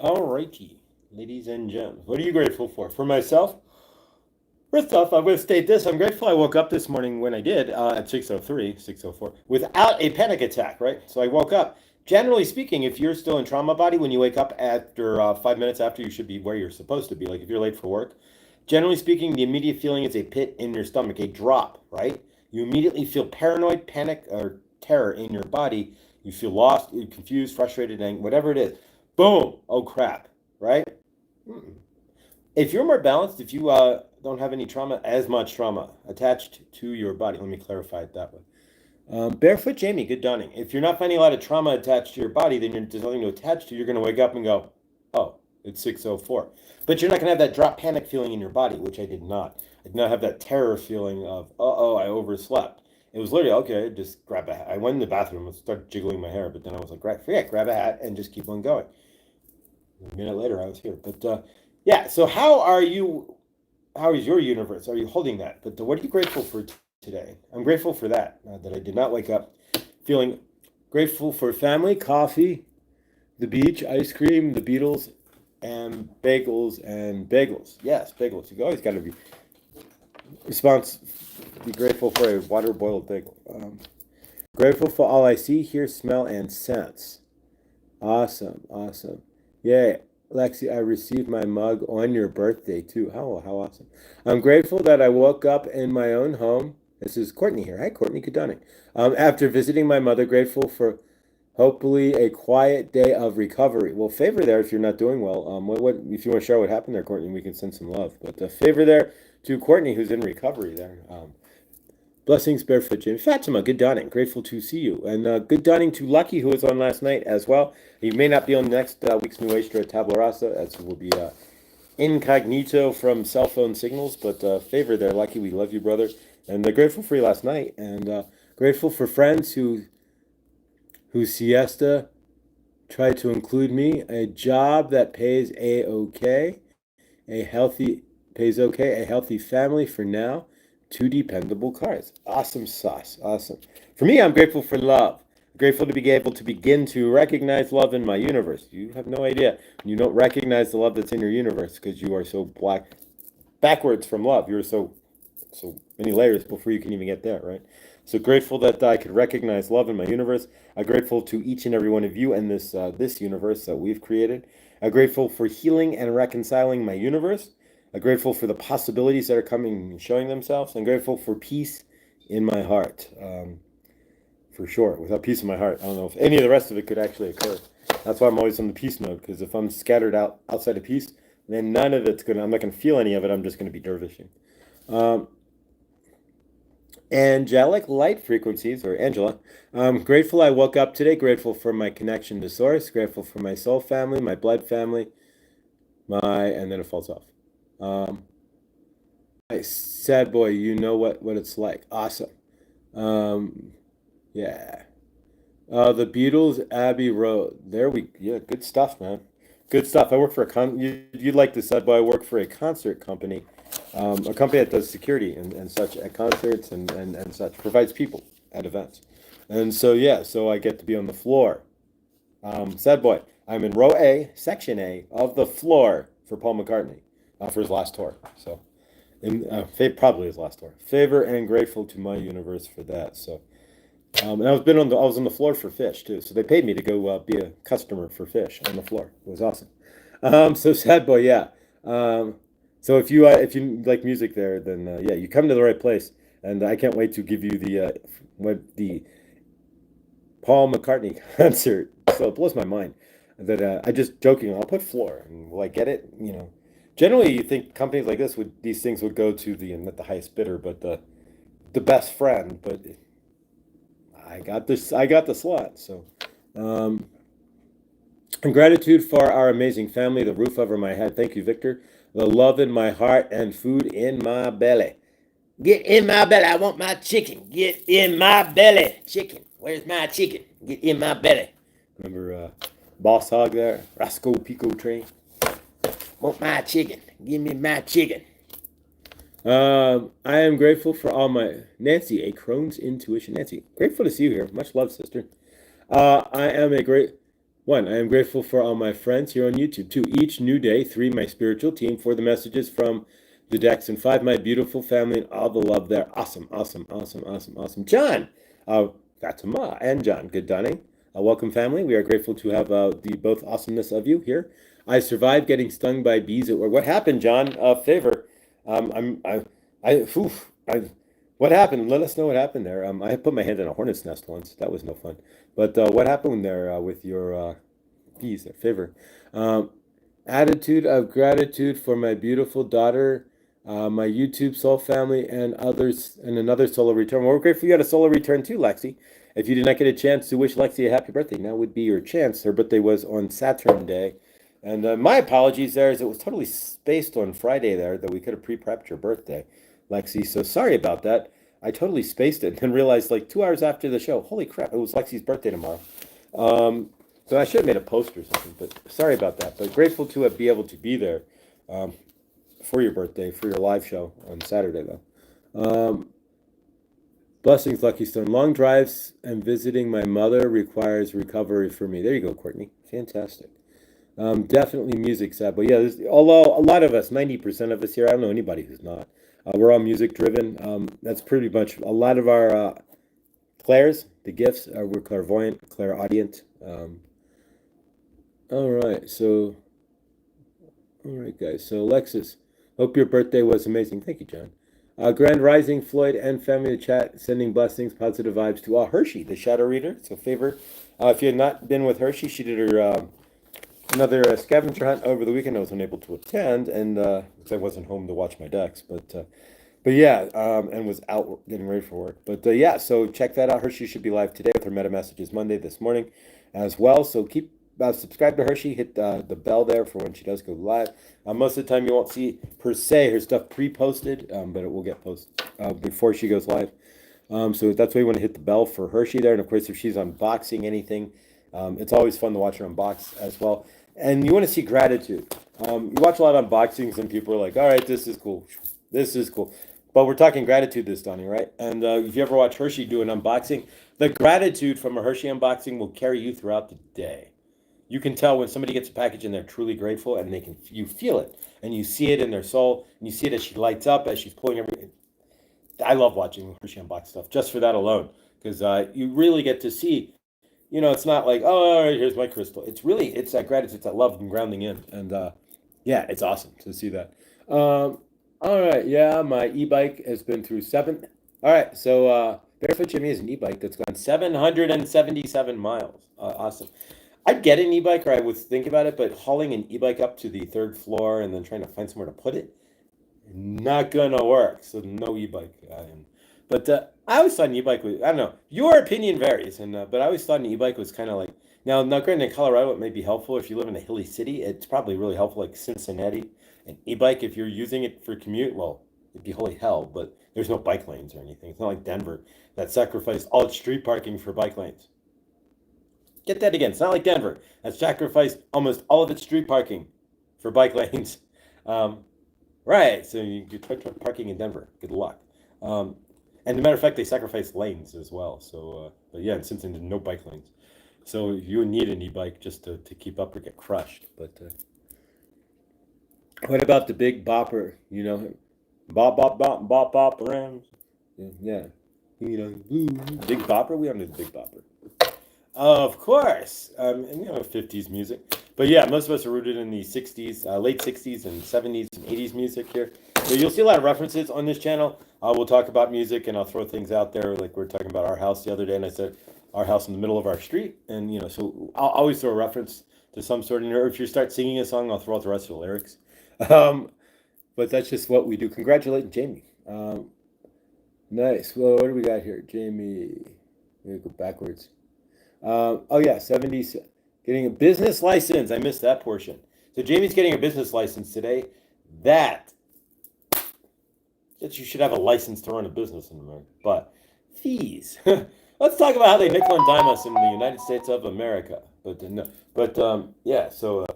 A: Alrighty, ladies and gents, what are you grateful for? For myself, first off, I'm going to state this. I'm grateful I woke up this morning when I did at 6:03, 6:04, without a panic attack, right? So I woke up. Generally speaking, if you're still in trauma body, when you wake up after 5 minutes after, you should be where you're supposed to be. Like if you're late for work, generally speaking, the immediate feeling is a pit in your stomach, a drop, right? You immediately feel paranoid, panic, or terror in your body. You feel lost, confused, frustrated, and whatever it is. Boom! Oh crap, right? Mm. If you're more balanced, if you don't have any trauma, as much trauma attached to your body, let me clarify it that way. Barefoot Jamie, good dawning. If you're not finding a lot of trauma attached to your body, then there's nothing to attach to. You're going to wake up and go, oh, it's 6:04. But you're not going to have that drop panic feeling in your body, which I did not. I did not have that terror feeling of, uh-oh, I overslept. It was literally, okay, just grab a hat. I went in the bathroom and started jiggling my hair, but then I was like, forget, grab a hat and just keep on going. A minute later, I was here. But yeah, so how are you? How is your universe? Are you holding that? But what are you grateful for today? I'm grateful for that, that I did not wake up feeling grateful for family, coffee, the beach, ice cream, the Beatles, and bagels and bagels. Yes, bagels. You always got to be grateful for a water boiled bagel. Grateful for all I see, hear, smell, and sense. Awesome, awesome. Yeah, Lexi, I received my mug on your birthday too. How awesome. I'm grateful that I woke up in my own home. This is Courtney here. Hi, Courtney. Good morning. After visiting my mother, grateful for hopefully a quiet day of recovery. Well, favor there if you're not doing well. What if you want to share what happened there, Courtney? We can send some love. But favor there to Courtney, who's in recovery there. Blessings, Barefoot Jim. Fatima, good dawning. Grateful to see you. And good dawning to Lucky, who was on last night as well. He may not be on next week's New Age at Tabla Rasa, as will be incognito from cell phone signals. But favor there, Lucky. We love you, brother. And grateful for you last night. And grateful for friends whose siesta tried to include me. A job that pays A-OK. Pays okay. A healthy family for now. Two dependable cars. Awesome sauce. Awesome. For me, I'm grateful for love. I'm grateful to be able to begin to recognize love in my universe. You have no idea. You don't recognize the love that's in your universe because you are so backwards from love. You're so many layers before you can even get there, right? So grateful that I could recognize love in my universe. I'm grateful to each and every one of you in this universe that we've created. I'm grateful for healing and reconciling my universe. I'm grateful for the possibilities that are coming and showing themselves. I'm grateful for peace in my heart, for sure. Without peace in my heart, I don't know if any of the rest of it could actually occur. That's why I'm always on the peace mode, because if I'm scattered outside of peace, then none of it's I'm not gonna feel any of it. I'm just gonna be dervishing. Angelic light frequencies, or Angela. I'm grateful I woke up today. Grateful for my connection to Source. Grateful for my soul family, my blood family, and then it falls off. Sad boy, you know what it's like. Awesome. Yeah. The Beatles, Abbey Road. Yeah, good stuff, man. Good stuff. I work for you'd like this, sad boy. I work for a concert company, a company that does security and such at concerts and such, provides people at events. And so, yeah, so I get to be on the floor. Sad boy, I'm in row A, section A of the floor for Paul McCartney for his last tour. So, probably his last tour. Favor and grateful to my universe for that. So, and I was on the floor for Fish too. So they paid me to go be a customer for Fish on the floor. It was awesome. So sad boy, yeah. So if you like music there, then yeah, you come to the right place. And I can't wait to give you the Paul McCartney concert. So it blows my mind that I just joking. I'll put floor, and will I get it? Generally you think companies like this these things would go to not the highest bidder, but the best friend. But I got this. I got the slot. So, and gratitude for our amazing family, the roof over my head. Thank you, Victor. The love in my heart and food in my belly. Get in my belly. I want my chicken. Get in my belly. Chicken. Where's my chicken? Get in my belly. Remember Boss Hog there? Roscoe Pico Train. Want my chicken. Give me my chicken. I am grateful for all my Nancy, a Crohn's intuition. Nancy, grateful to see you here. Much love, sister. I am a great 1, I am grateful for all my friends here on YouTube. 2, each new day. 3, my spiritual team. 4, the messages from the decks. And 5, my beautiful family and all the love there. Awesome, awesome, awesome, awesome, awesome. John, Fatima and John, good dawning. Welcome, family. We are grateful to have the both awesomeness of you here. I survived getting stung by bees at work. What happened, John? Favor. Oof, what happened? Let us know what happened there. I put my hand in a hornet's nest once. That was no fun. But what happened there with your bees? Their favor. Um, Attitude of gratitude for my beautiful daughter, my YouTube soul family, and others, and another solar return. Well, we're grateful you had a solar return too, Lexi. If you did not get a chance to wish Lexi a happy birthday, now would be your chance. Her birthday was on Saturn Day. And my apologies there, as it was totally spaced on Friday there, that we could have pre-prepped your birthday, Lexi. So sorry about that. I totally spaced it and realized like 2 hours after the show, holy crap, it was Lexi's birthday tomorrow. So I should have made a post or something, but sorry about that. But grateful to be able to be there for your birthday, for your live show on Saturday, though. Blessings, Lucky Stone. Long drives and visiting my mother requires recovery for me. There you go, Courtney. Fantastic. Definitely music sad, but yeah, although a lot of us, 90% of us here, I don't know anybody who's not. We're all music driven. That's pretty much a lot of our clairs, the gifts. We're clairvoyant, clairaudient. All right, guys. So, Alexis, hope your birthday was amazing. Thank you, John. Grand Rising, Floyd, and family in the chat, sending blessings, positive vibes to Hershey, the shadow reader. So, favor. If you had not been with Hershey, she did her another scavenger hunt over the weekend. I was unable to attend, and because I wasn't home to watch my decks, but yeah, and was out getting ready for work. But yeah, so check that out. Hershey should be live today with her meta messages Monday this morning as well. So keep subscribe to Hershey, hit the bell there for when she does go live. Most of the time you won't see per se her stuff pre-posted, but it will get posted before she goes live. So that's why you want to hit the bell for Hershey there. And of course, if she's unboxing anything, it's always fun to watch her unbox as well. And you want to see gratitude. You watch a lot of unboxings and people are like, all right, this is cool. This is cool. But we're talking gratitude this, Donnie, right? And if you ever watch Hershey do an unboxing, the gratitude from a Hershey unboxing will carry you throughout the day. You can tell when somebody gets a package and they're truly grateful, and you feel it, and you see it in their soul, and you see it as she lights up, as she's pulling everything. I love watching Hershey unbox stuff just for that alone, because you really get to see. It's not like, oh, all right, here's my crystal. It's that gratitude, it's that love and grounding in, and yeah, it's awesome to see that. All right, yeah, my e-bike has been through 7. All right, so Barefoot Jimmy is an e-bike that's gone 777 miles. Awesome. I'd get an e-bike, or I would think about it, but hauling an e-bike up to the 3rd floor and then trying to find somewhere to put it, not gonna work. So no e-bike. But I always thought an e-bike was, I don't know, your opinion varies, but I always thought an e-bike was kind of like, now granted in Colorado it may be helpful if you live in a hilly city. It's probably really helpful, like Cincinnati. An e-bike, if you're using it for commute, well, it'd be holy hell, but there's no bike lanes or anything. It's not like Denver that sacrificed all its street parking for bike lanes. Get that again. It's not like Denver that sacrificed almost all of its street parking for bike lanes. Right, so you're parking in Denver. Good luck. And as a matter of fact, they sacrificed lanes as well. So, but yeah, in Cincinnati, no bike lanes. So you would need an e-bike just to keep up or get crushed. But what about the big bopper? Bop, bop, bop, bop, bop, rams. Yeah. Big bopper? We don't need the big bopper. Of course. And 50s music. But yeah, most of us are rooted in the 60s, late 60s and 70s and 80s music here. So you'll see a lot of references on this channel. We'll talk about music and I'll throw things out there. Like we were talking about our house the other day, and I said our house in the middle of our street. And, so I'll always throw a reference to some sort of, or if you start singing a song, I'll throw out the rest of the lyrics. But that's just what we do. Congratulations, Jamie. Nice. Well, what do we got here? Jamie, let me go backwards. Oh yeah, 70s, getting a business license. I missed that portion. So Jamie's getting a business license today. That you should have a license to run a business in America. But fees. Let's talk about how they nickel and dime us in the United States of America. Yeah. So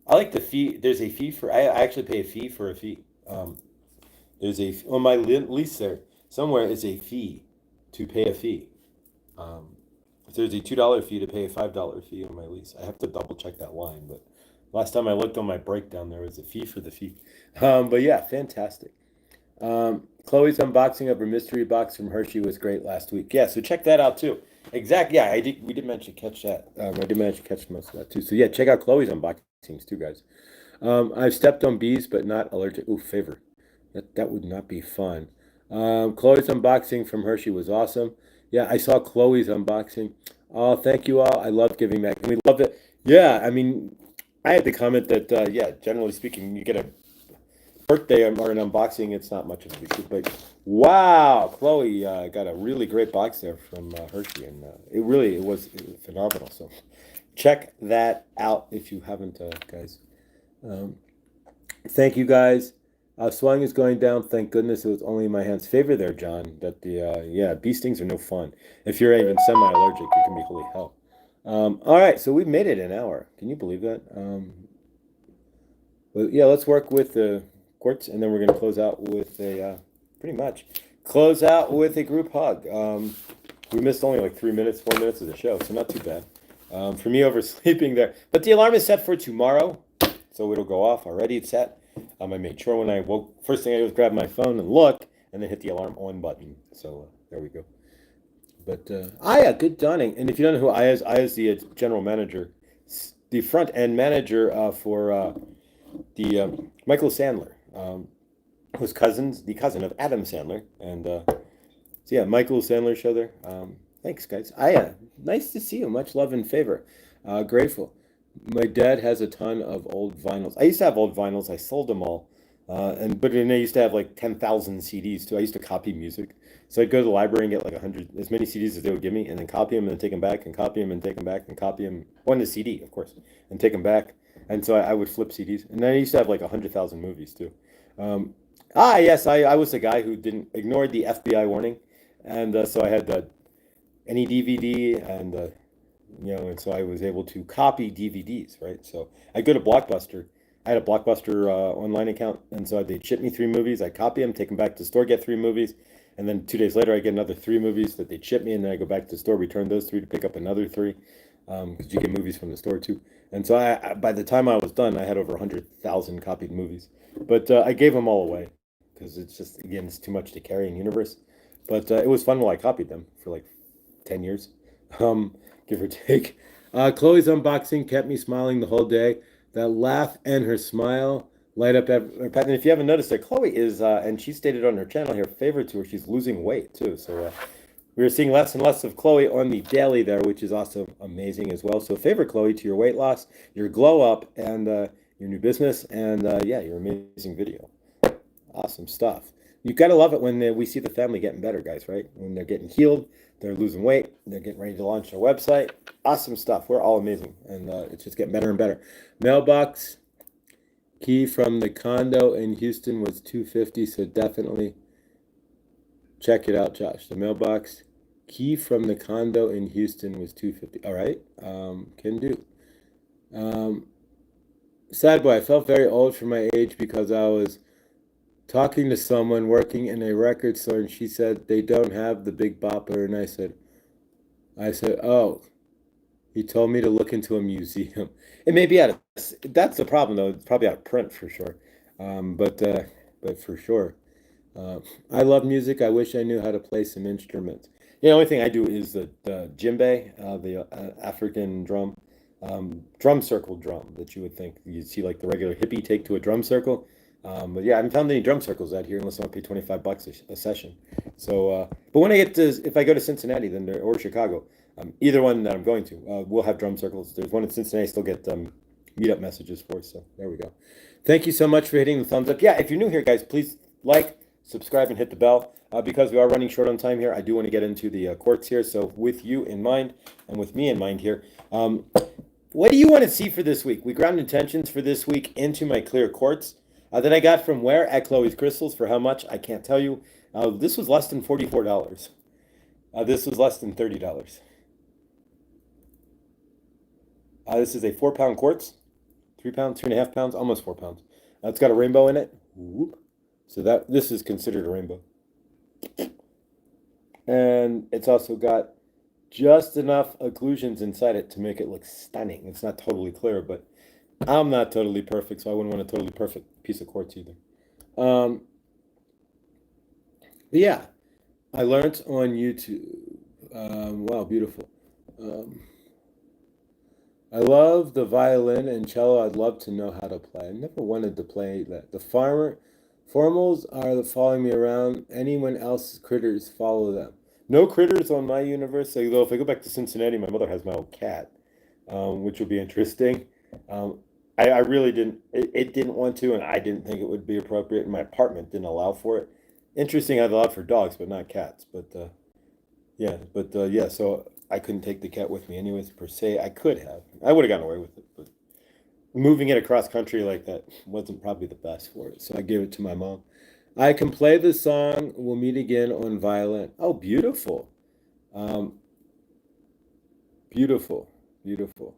A: I like the fee. There's a fee for. I actually pay a fee for a fee. There's on my lease there somewhere is a fee to pay a fee. If there's a $2 fee to pay a $5 fee on my lease. I have to double check that line, but last time I looked on my breakdown, there was a fee for the fee. But yeah, fantastic. Chloe's unboxing of her mystery box from Hershey was great last week. Yeah, so check that out too. Exactly. Yeah, I did. We did mention catch that. I did manage to catch most of that too. So yeah, check out Chloe's unboxings too, guys. I've stepped on bees, but not allergic. Ooh, favor. That would not be fun. Chloe's unboxing from Hershey was awesome. Yeah, I saw Chloe's unboxing. Oh, thank you all. I love giving back. And we love it. Yeah, I mean, I had to comment that, yeah, generally speaking, you get a birthday or an unboxing, it's not much of a issue. But wow, Chloe got a really great box there from Hershey, and it was phenomenal. So check that out if you haven't, guys. Um, Thank you, guys. Swelling is going down. Thank goodness it was only in my hands. Favor there, John. That the yeah, bee stings are no fun. If you're even semi-allergic, it can be holy hell. All right, so we've made it an hour. Can you believe that? But yeah, let's work with the quartz, and then we're going to close out with a pretty much close out with a group hug. We missed only like 3 minutes, 4 minutes of the show, so not too bad. For me, oversleeping there, but the alarm is set for tomorrow, so it'll go off already. It's set. I made sure when I woke, first thing I did was grab my phone and look, and then hit the alarm on button. So there we go. But Aya, good dawning. And if you don't know who Aya is the general manager, the front end manager for the Michael Sandler, whose the cousin of Adam Sandler, and so yeah, Michael Sandler show there. Thanks, guys. Aya, nice to see you. Much love and favor. Grateful. My dad has a ton of old vinyls. I used to have old vinyls. I sold them all, but then I used to have like 10,000 CDs too. I used to copy music, so I'd go to the library and get like 100, as many CDs as they would give me, and then copy them and then take them back and copy them and take them back and copy them on the CD, of course, and take them back. And so I would flip CDs, and then I used to have like 100,000 movies too. Yes, I was the guy who didn't ignored the FBI warning, and so I had any DVD and and so I was able to copy DVDs, right? So I go to Blockbuster. I had a Blockbuster online account, and so they'd ship me 3 movies. I copy them, take them back to the store, get 3 movies, and then 2 days later I get another 3 movies that they'd ship me, and then I go back to the store, return those 3 to pick up another 3, because you get movies from the store too. And so by the time I was done, I had over 100,000 copied movies. But I gave them all away because it's just, again, it's too much to carry in universe. But it was fun while I copied them for like 10 years. Give or take. Chloe's unboxing kept me smiling the whole day. That laugh and her smile light up every. And if you haven't noticed that, Chloe is, and she stated on her channel here, favorite to her, she's losing weight too. So we are seeing less and less of Chloe on the daily there, which is also amazing as well. So favor Chloe to your weight loss, your glow up, and your new business, and yeah, your amazing video. Awesome stuff. You gotta love it when we see the family getting better, guys, right? When they're getting healed, they're losing weight, they're getting ready to launch their website. Awesome stuff. We're all amazing, and it's just getting better and better. Mailbox key from the condo in Houston was $250, so definitely check it out, Josh. The mailbox key from the condo in Houston was $250. All right, can do. Sad boy, I felt very old for my age because I was talking to someone working in a record store, and she said they don't have the Big Bopper, and I said, oh, he told me to look into a museum. It may be out of, that's the problem though. It's probably out of print for sure, but for sure, I love music. I wish I knew how to play some instruments. The only thing I do is the djembe, the African drum circle drum that you would think you'd see like the regular hippie take to a drum circle. But yeah, I haven't found any drum circles out here unless I pay $25 a session. So, but when if I go to Cincinnati then or Chicago, either one that I'm going to, we'll have drum circles. There's one in Cincinnati I still get meetup messages for. So there we go. Thank you so much for hitting the thumbs up. Yeah, if you're new here, guys, please like, subscribe, and hit the bell. Because we are running short on time here, I do want to get into the quartz here. So with you in mind and with me in mind here, what do you want to see for this week? We ground intentions for this week into my clear quartz. That I got from where? At Chloe's Crystals. For how much? I can't tell you. This was less than $44. This was less than $30. This is a 4-pound quartz. 3 pounds, 3.5 pounds, almost 4 pounds. It's got a rainbow in it. Whoop. So this is considered a rainbow. And it's also got just enough occlusions inside it to make it look stunning. It's not totally clear, but I'm not totally perfect, so I wouldn't want a totally perfect piece of quartz either. Um, but yeah, I learned on YouTube. Wow, beautiful. Um, I love the violin and cello. I'd love to know how to play. I never wanted to play that. Formals are the following me around. Anyone else's critters follow them. No critters on my universe. Though if I go back to Cincinnati, my mother has my old cat, which will be interesting. Um, I really didn't. It didn't want to, and I didn't think it would be appropriate. And my apartment didn't allow for it. Interesting. I'd allowed for dogs, but not cats. Yeah. So I couldn't take the cat with me, anyways. Per se, I could have. I would have gotten away with it, but moving it across country like that wasn't probably the best for it. So I gave it to my mom. I can play the song "We'll Meet Again" on violin. Oh, beautiful. Um, beautiful, beautiful.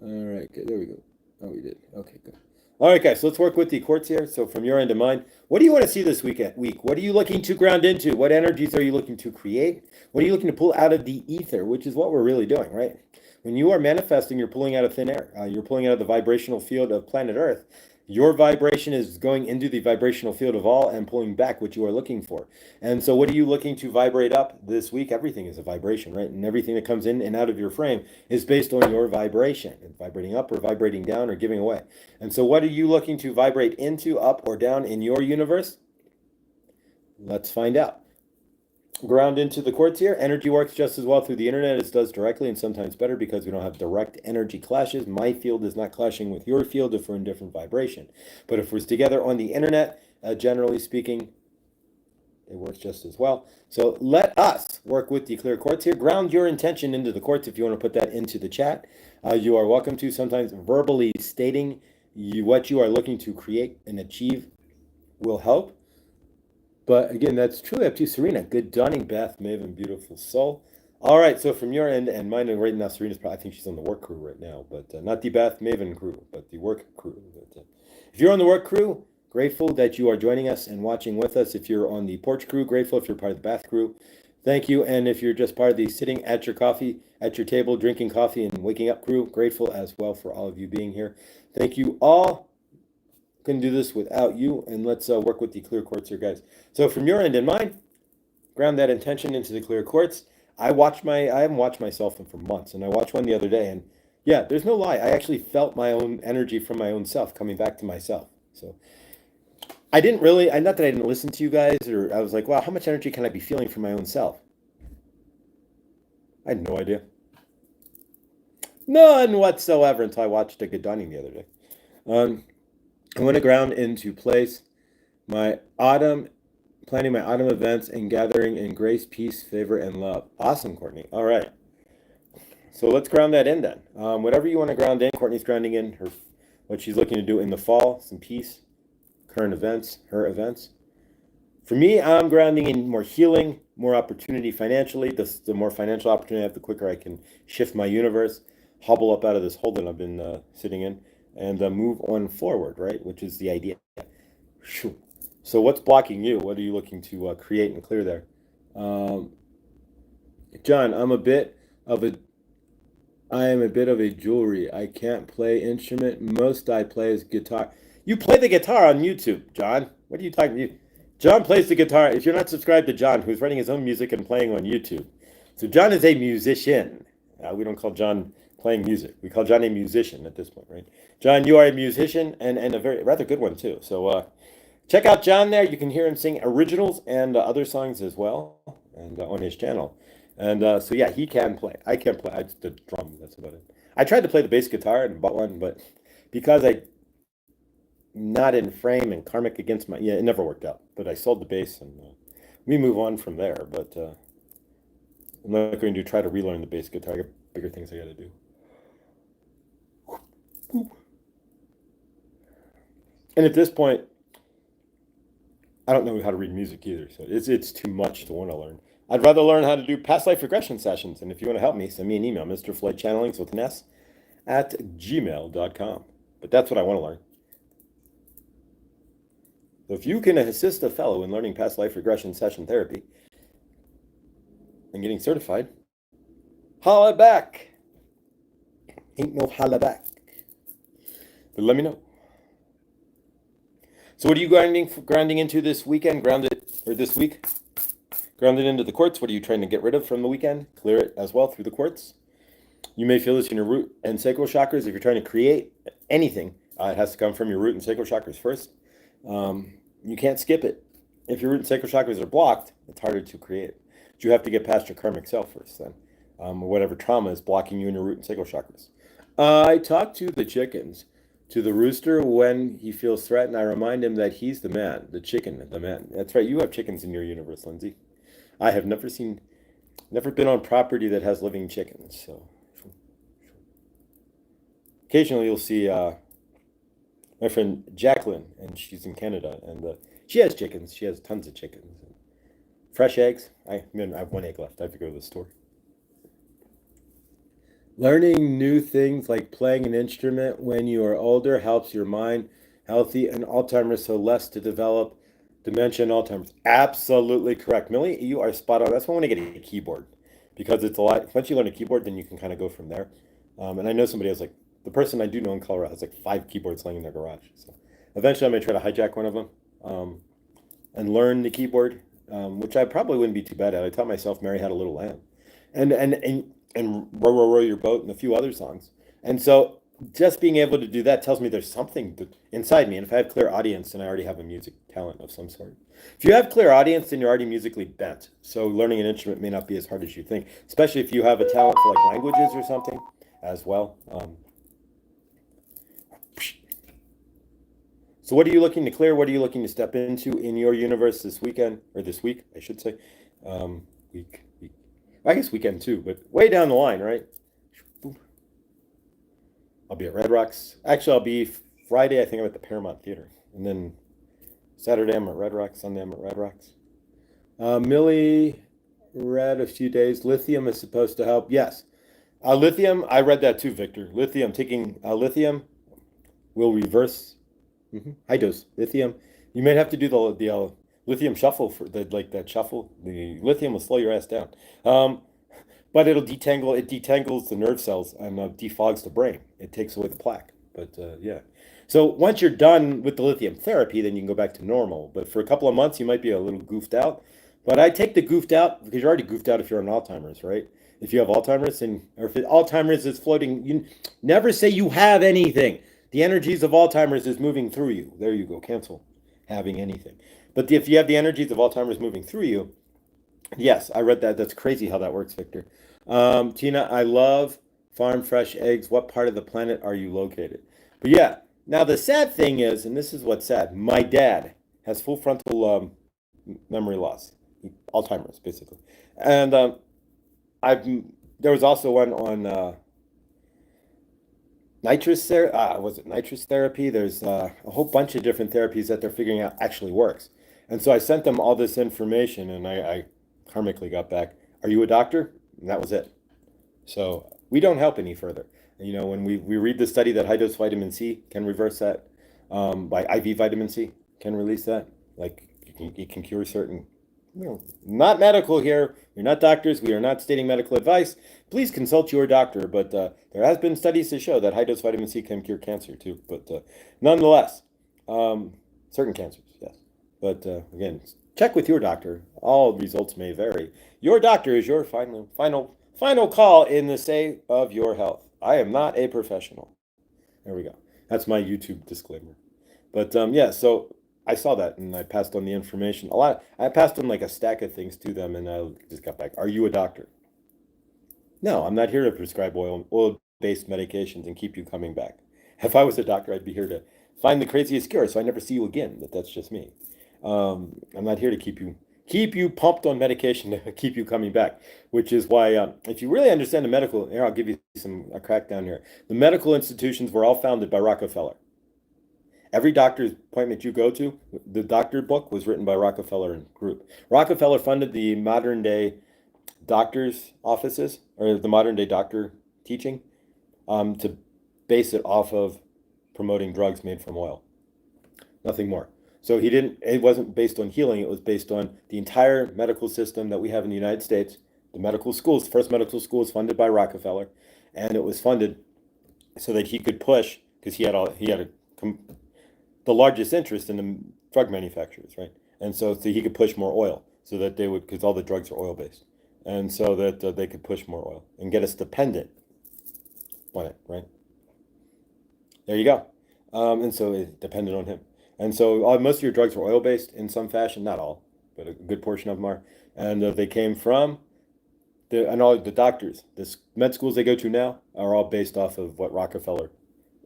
A: All right, good. There we go. Oh, we did. Okay, good. All right, guys. So let's work with the quartz here. So from your end to mine, what do you want to see this week? What are you looking to ground into? What energies are you looking to create? What are you looking to pull out of the ether? Which is what we're really doing, right? When you are manifesting, you're pulling out of thin air. You're pulling out of the vibrational field of planet Earth. Your vibration is going into the vibrational field of all and pulling back what you are looking for. And so, what are you looking to vibrate up this week? Everything is a vibration, right? And everything that comes in and out of your frame is based on your vibration, and vibrating up or vibrating down or giving away. And so, what are you looking to vibrate into, up or down in your universe? Let's find out. Ground into the quartz here. Energy works just as well through the internet as it does directly, and sometimes better because we don't have direct energy clashes. My field is not clashing with your field if we're in different vibration. But if we're together on the internet, generally speaking, it works just as well. So let us work with the clear quartz here. Ground your intention into the quartz if you want to put that into the chat. You are welcome to. Sometimes verbally stating what you are looking to create and achieve will help. But again, that's truly up to you, Serena. Good dawning, Beth, Maven, beautiful soul. All right, so from your end and mine, right now, Serena's probably, I think she's on the work crew right now, but not the Beth Maven crew, but the work crew. But, if you're on the work crew, grateful that you are joining us and watching with us. If you're on the porch crew, grateful if you're part of the bath crew. Thank you. And if you're just part of the sitting at your coffee, at your table, drinking coffee and waking up crew, grateful as well for all of you being here. Thank you all. Couldn't do this without you, and let's work with the clear quartz here, guys. So from your end and mine, ground that intention into the clear quartz. I haven't watched myself for months, and I watched one the other day, and yeah, there's no lie. I actually felt my own energy from my own self coming back to myself. So I didn't really, not that I didn't listen to you guys, or I was like, wow, how much energy can I be feeling from my own self? I had no idea. None whatsoever until I watched a good dawning the other day. I want to ground into place my autumn, planning my autumn events and gathering in grace, peace, favor, and love. Awesome, Courtney. All right. So let's ground that in then. Whatever you want to ground in, Courtney's grounding in what she's looking to do in the fall, some peace, current events, her events. For me, I'm grounding in more healing, more opportunity financially. The more financial opportunity I have, the quicker I can shift my universe, hobble up out of this hole that I've been sitting in, and move on forward, right? Which is the idea. So what's blocking you? What are you looking to create and clear there? John, I am a bit of a jewelry. I can't play instrument. Most I play is guitar. You play the guitar on YouTube, John. What are you talking about? John plays the guitar. If you're not subscribed to John, who's writing his own music and playing on YouTube. So John is a musician. We don't call John playing music. We call John a musician at this point, right? John, you are a musician and a very rather good one too. So check out John there. You can hear him sing originals and other songs as well, and on his channel. And so yeah, he can play. I can't play. I just the drum. That's about it. I tried to play the bass guitar and bought one, but because I not in frame and karmic against my it never worked out. But I sold the bass and we move on from there. But I'm not going to try to relearn the bass guitar. I got bigger things I got to do. And at this point, I don't know how to read music either, so it's too much to want to learn. I'd rather learn how to do past life regression sessions. And if you want to help me, send me an email, Mr. Floyd Channelings with an S at gmail.com. But that's what I want to learn. So if you can assist a fellow in learning past life regression session therapy, and getting certified, holla back. Ain't no holla back. But let me know. So what are you grounding into this weekend? This week? Grounded into the quartz. What are you trying to get rid of from the weekend? Clear it as well through the quartz. You may feel this in your root and sacral chakras. If you're trying to create anything, it has to come from your root and sacral chakras first. You can't skip it. If your root and sacral chakras are blocked, it's harder to create. But you have to get past your karmic self first then, or whatever trauma is blocking you in your root and sacral chakras. I talk to the chickens. To the rooster when he feels threatened, I remind him that he's the man, the chicken, the man. That's right, you have chickens in your universe, Lindsay. I have never been on property that has living chickens. So occasionally you'll see my friend Jacqueline, and she's in Canada, and she has chickens. She has tons of chickens. Fresh eggs. I have one egg left. I have to go to the store. Learning new things like playing an instrument when you are older helps your mind healthy and Alzheimer's, so less to develop dementia and Alzheimer's. Absolutely correct. Millie, you are spot on. That's why I want to get a keyboard, because it's a lot. Once you learn a keyboard, then you can kind of go from there. And I know somebody has the person I do know in Colorado has 5 keyboards laying in their garage. So eventually I'm going to try to hijack one of them and learn the keyboard, which I probably wouldn't be too bad at. I taught myself Mary Had a Little Lamb. And Row, Row, Row Your Boat and a few other songs. And so just being able to do that tells me there's something inside me. And if I have clear audience, then I already have a music talent of some sort. If you have clear audience, then you're already musically bent. So learning an instrument may not be as hard as you think, especially if you have a talent for languages or something as well. So what are you looking to clear? What are you looking to step into in your universe this weekend, or this week, I should say? I guess weekend too, but way down the line, right? I'll be at Red Rocks. Actually, I'll be Friday, I think I'm at the Paramount Theater. And then Saturday, I'm at Red Rocks. Sunday, I'm at Red Rocks. Millie read a few days. Lithium is supposed to help. Yes. Lithium, I read that too, Victor. Lithium, taking lithium will reverse high dose lithium. You might have to do the lithium shuffle for that shuffle. The lithium will slow your ass down. But it detangles the nerve cells and defogs the brain. It takes away the plaque. But yeah. So once you're done with the lithium therapy, then you can go back to normal. But for a couple of months, you might be a little goofed out. But I take the goofed out because you're already goofed out if you're on Alzheimer's, or if Alzheimer's is floating, you never say you have anything. The energies of Alzheimer's is moving through you. There you go. Cancel having anything. But if you have the energies of Alzheimer's moving through you, yes, I read that. That's crazy how that works, Victor. Tina, I love farm fresh eggs. What part of the planet are you located? But yeah, now the sad thing is, and this is what's sad, my dad has full frontal memory loss, Alzheimer's, basically. And there was also one on nitrous therapy? There's a whole bunch of different therapies that they're figuring out actually works. And so I sent them all this information, and I karmically got back, "Are you a doctor?" And that was it. So we don't help any further. When we read the study that high dose vitamin C can reverse that, by IV vitamin C can release that. It can cure certain, not medical here. We're not doctors. We are not stating medical advice. Please consult your doctor. But there has been studies to show that high dose vitamin C can cure cancer too. But nonetheless, certain cancers, yes. But again, check with your doctor. All results may vary. Your doctor is your final call in the state of your health. I am not a professional. There we go. That's my YouTube disclaimer. But yeah, so I saw that and I passed on the information. I passed on a stack of things to them, and I just got back. "Are you a doctor?" No, I'm not here to prescribe oil-based medications and keep you coming back. If I was a doctor, I'd be here to find the craziest cure so I never see you again. But that's just me. I'm not here to keep you pumped on medication to keep you coming back, which is why if you really understand the medical, here I'll give you a crackdown here. The medical institutions were all founded by Rockefeller. Every doctor's appointment you go to, the doctor book was written by Rockefeller and Group. Rockefeller funded the modern day doctor's offices, or the modern day doctor teaching, to base it off of promoting drugs made from oil. Nothing more. So it wasn't based on healing, it was based on the entire medical system that we have in the United States the medical schools. The first medical school was funded by Rockefeller, and it was funded so that he could push, because the largest interest in the drug manufacturers, right? And so he could push more oil, so that they would, because all the drugs are oil based, and so that they could push more oil and get us dependent on it, right? There you go. And so it depended on him. And so most of your drugs were oil based in some fashion, not all, but a good portion of them are. And they came from and all the doctors, the med schools they go to now are all based off of what Rockefeller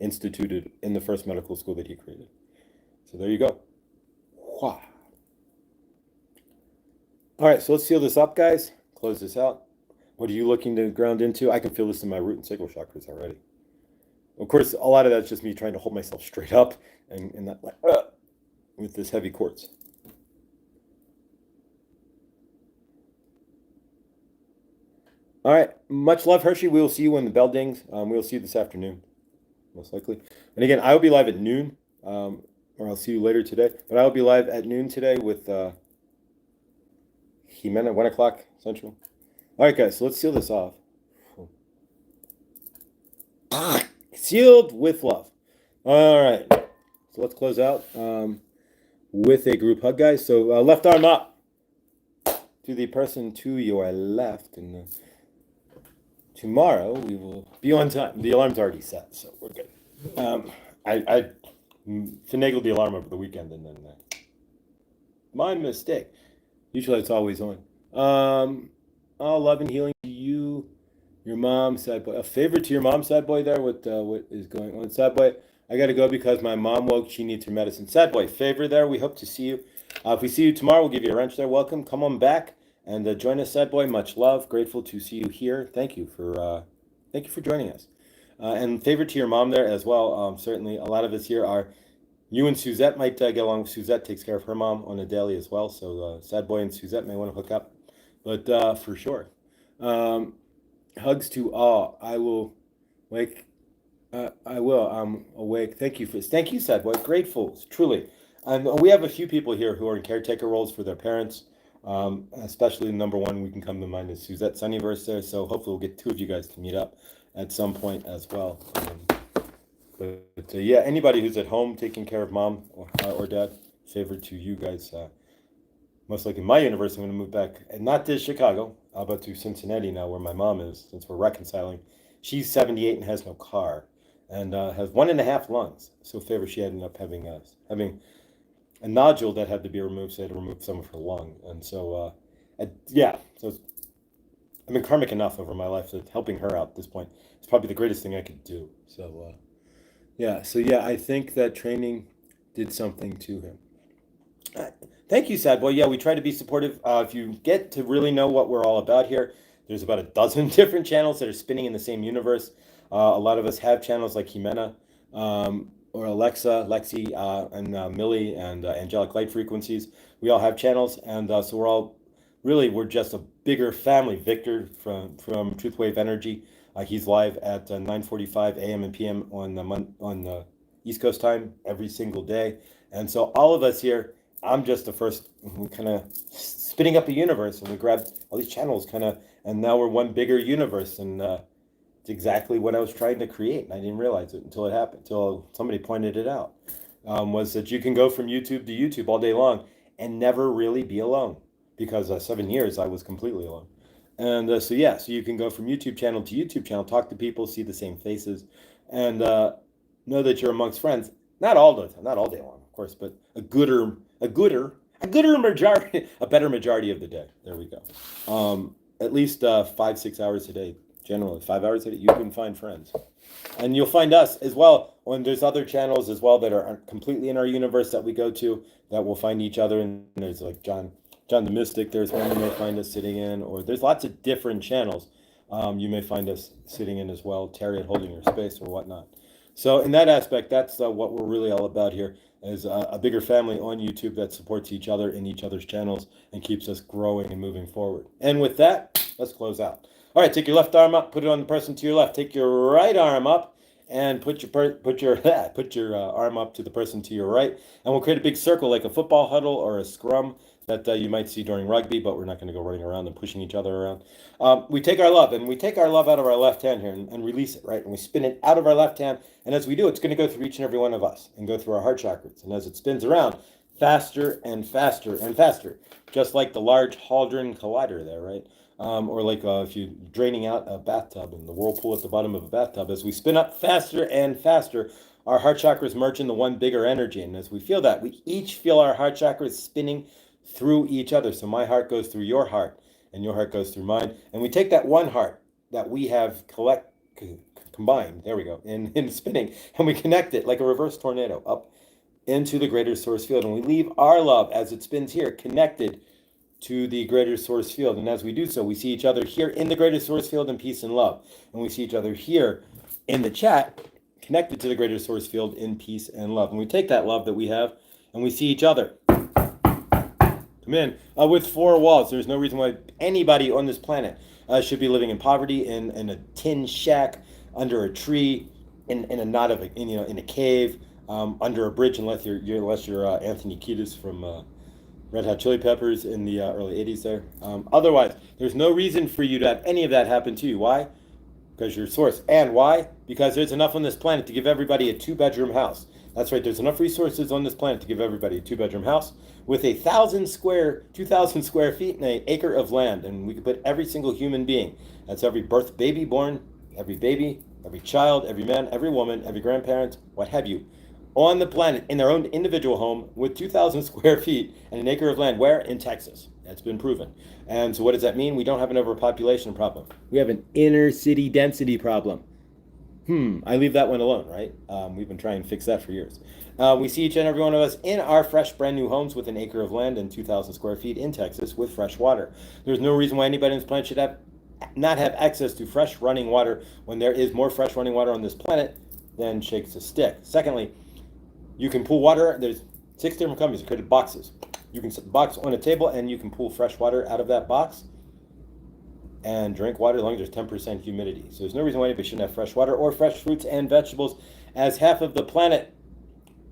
A: instituted in the first medical school that he created. So there you go. Wow. All right, so let's seal this up, guys. Close this out. What are you looking to ground into? I can feel this in my root and sacral chakras already. Of course, a lot of that's just me trying to hold myself straight up and not like with this heavy quartz. All right, much love, Hershey. We will see you when the bell dings. We will see you this afternoon, most likely. And again, I will be live at noon, or I'll see you later today. But I will be live at noon today with Jimena, 1 o'clock Central. All right, guys, so let's seal this off. Sealed with love. All right, so let's close out with a group hug, guys. So left arm up to the person to your left, and tomorrow we will be on time. The alarm's already set, so we're good. I finagled the alarm over the weekend, and then my mistake. Usually it's always on. All love and healing to you, your mom, sad boy. A favor to your mom, sad boy. There, what is going on, sad boy? I got to go because my mom woke. She needs her medicine. Sad boy, favor there. We hope to see you. If we see you tomorrow, we'll give you a wrench there. Welcome. Come on back and join us, sad boy. Much love. Grateful to see you here. Thank you for joining us. And favor to your mom there as well. Certainly, a lot of us here are. You and Suzette might get along. Suzette takes care of her mom on a daily as well. So sad boy and Suzette may want to hook up, but for sure. Hugs to all. I will wake. I will. I'm awake. Thank you, sad boy. Grateful, truly. And we have a few people here who are in caretaker roles for their parents. Especially number one, we can come to mind is Suzette Sunnyverse there. So hopefully we'll get two of you guys to meet up at some point as well. But yeah, anybody who's at home taking care of mom or dad, favor to you guys. Most likely my universe, I'm going to move back, and not to Chicago, but to Cincinnati now, where my mom is, since we're reconciling. She's 78 and has no car, and has 1.5 lungs. So favor, she ended up having a nodule that had to be removed, so I had to remove some of her lung. And so, so I've been karmic enough over my life that helping her out at this point is probably the greatest thing I could do. So, I think that training did something to him. Thank you, sad boy. Yeah, we try to be supportive. If you get to really know what we're all about here, there's about a dozen different channels that are spinning in the same universe. A lot of us have channels like Jimena, or Alexa, Lexi, and Millie, and Angelic Light Frequencies. We all have channels, and so we're just a bigger family. Victor from Truth Wave Energy. He's live at 9:45 a.m. and p.m. on the East Coast time every single day. And so all of us here, I'm just the first kind of spinning up a universe, and we grabbed all these channels and now we're one bigger universe. And it's exactly what I was trying to create. And I didn't realize it until it happened, until somebody pointed it out, was that you can go from YouTube to YouTube all day long and never really be alone, because 7 years I was completely alone. And so you can go from YouTube channel to YouTube channel, talk to people, see the same faces, and know that you're amongst friends. Not all the time, not all day long, of course, but a better majority of the day. There we go. At least 5-6 hours a day, generally 5 hours a day. You can find friends, and you'll find us as well. When there's other channels as well that are completely in our universe that we go to, that we'll find each other. And there's like John the Mystic, there's one you may find us sitting in, or there's lots of different channels you may find us sitting in as well, Terry at Holding Your Space or whatnot. So in that aspect, that's what we're really all about here, is a bigger family on YouTube that supports each other in each other's channels and keeps us growing and moving forward. And with that, let's close out. All right, take your left arm up, put it on the person to your left. Take your right arm up and put your arm up to the person to your right, and we'll create a big circle like a football huddle or a scrum. that you might see during rugby, but we're not going to go running around and pushing each other around. We take our love, and we take our love out of our left hand here and release it, right? And we spin it out of our left hand, and as we do, it's going to go through each and every one of us and go through our heart chakras. And as it spins around, faster and faster and faster, just like the Large Hadron Collider there, right? Or like if you're draining out a bathtub and the whirlpool at the bottom of a bathtub, as we spin up faster and faster, our heart chakras merge into one bigger energy. And as we feel that, we each feel our heart chakras spinning through each other. So my heart goes through your heart and your heart goes through mine. And we take that one heart that we have combined, there we go, in spinning, and we connect it like a reverse tornado up into the greater source field. And we leave our love as it spins here connected to the greater source field. And as we do so, we see each other here in the greater source field in peace and love. And we see each other here in the chat connected to the greater source field in peace and love. And we take that love that we have and we see each other come in with four walls. There's no reason why anybody on this planet should be living in poverty in a tin shack, under a tree, in a knot of in a cave, under a bridge, unless you're Anthony Kiedis from Red Hot Chili Peppers in the early 80s there. Otherwise, there's no reason for you to have any of that happen to you. Why? Because you're source. And why? Because there's enough on this planet to give everybody a 2-bedroom house. That's right, there's enough resources on this planet to give everybody a 2-bedroom house with 2,000 square feet and an acre of land. And we could put every single human being, that's every birth baby born, every baby, every child, every man, every woman, every grandparent, what have you, on the planet in their own individual home with 2,000 square feet and an acre of land. Where? In Texas. That's been proven. And so what does that mean? We don't have an overpopulation problem. We have an inner city density problem. I leave that one alone, right? We've been trying to fix that for years. We see each and every one of us in our fresh, brand new homes with an acre of land and 2,000 square feet in Texas with fresh water. There's no reason why anybody on this planet should not have access to fresh running water when there is more fresh running water on this planet than shakes a stick. Secondly, you can pool water. There's 6 different companies that created boxes. You can set the box on a table and you can pull fresh water out of that box and drink water as long as there's 10% humidity. So there's no reason why anybody shouldn't have fresh water or fresh fruits and vegetables, as half of the planet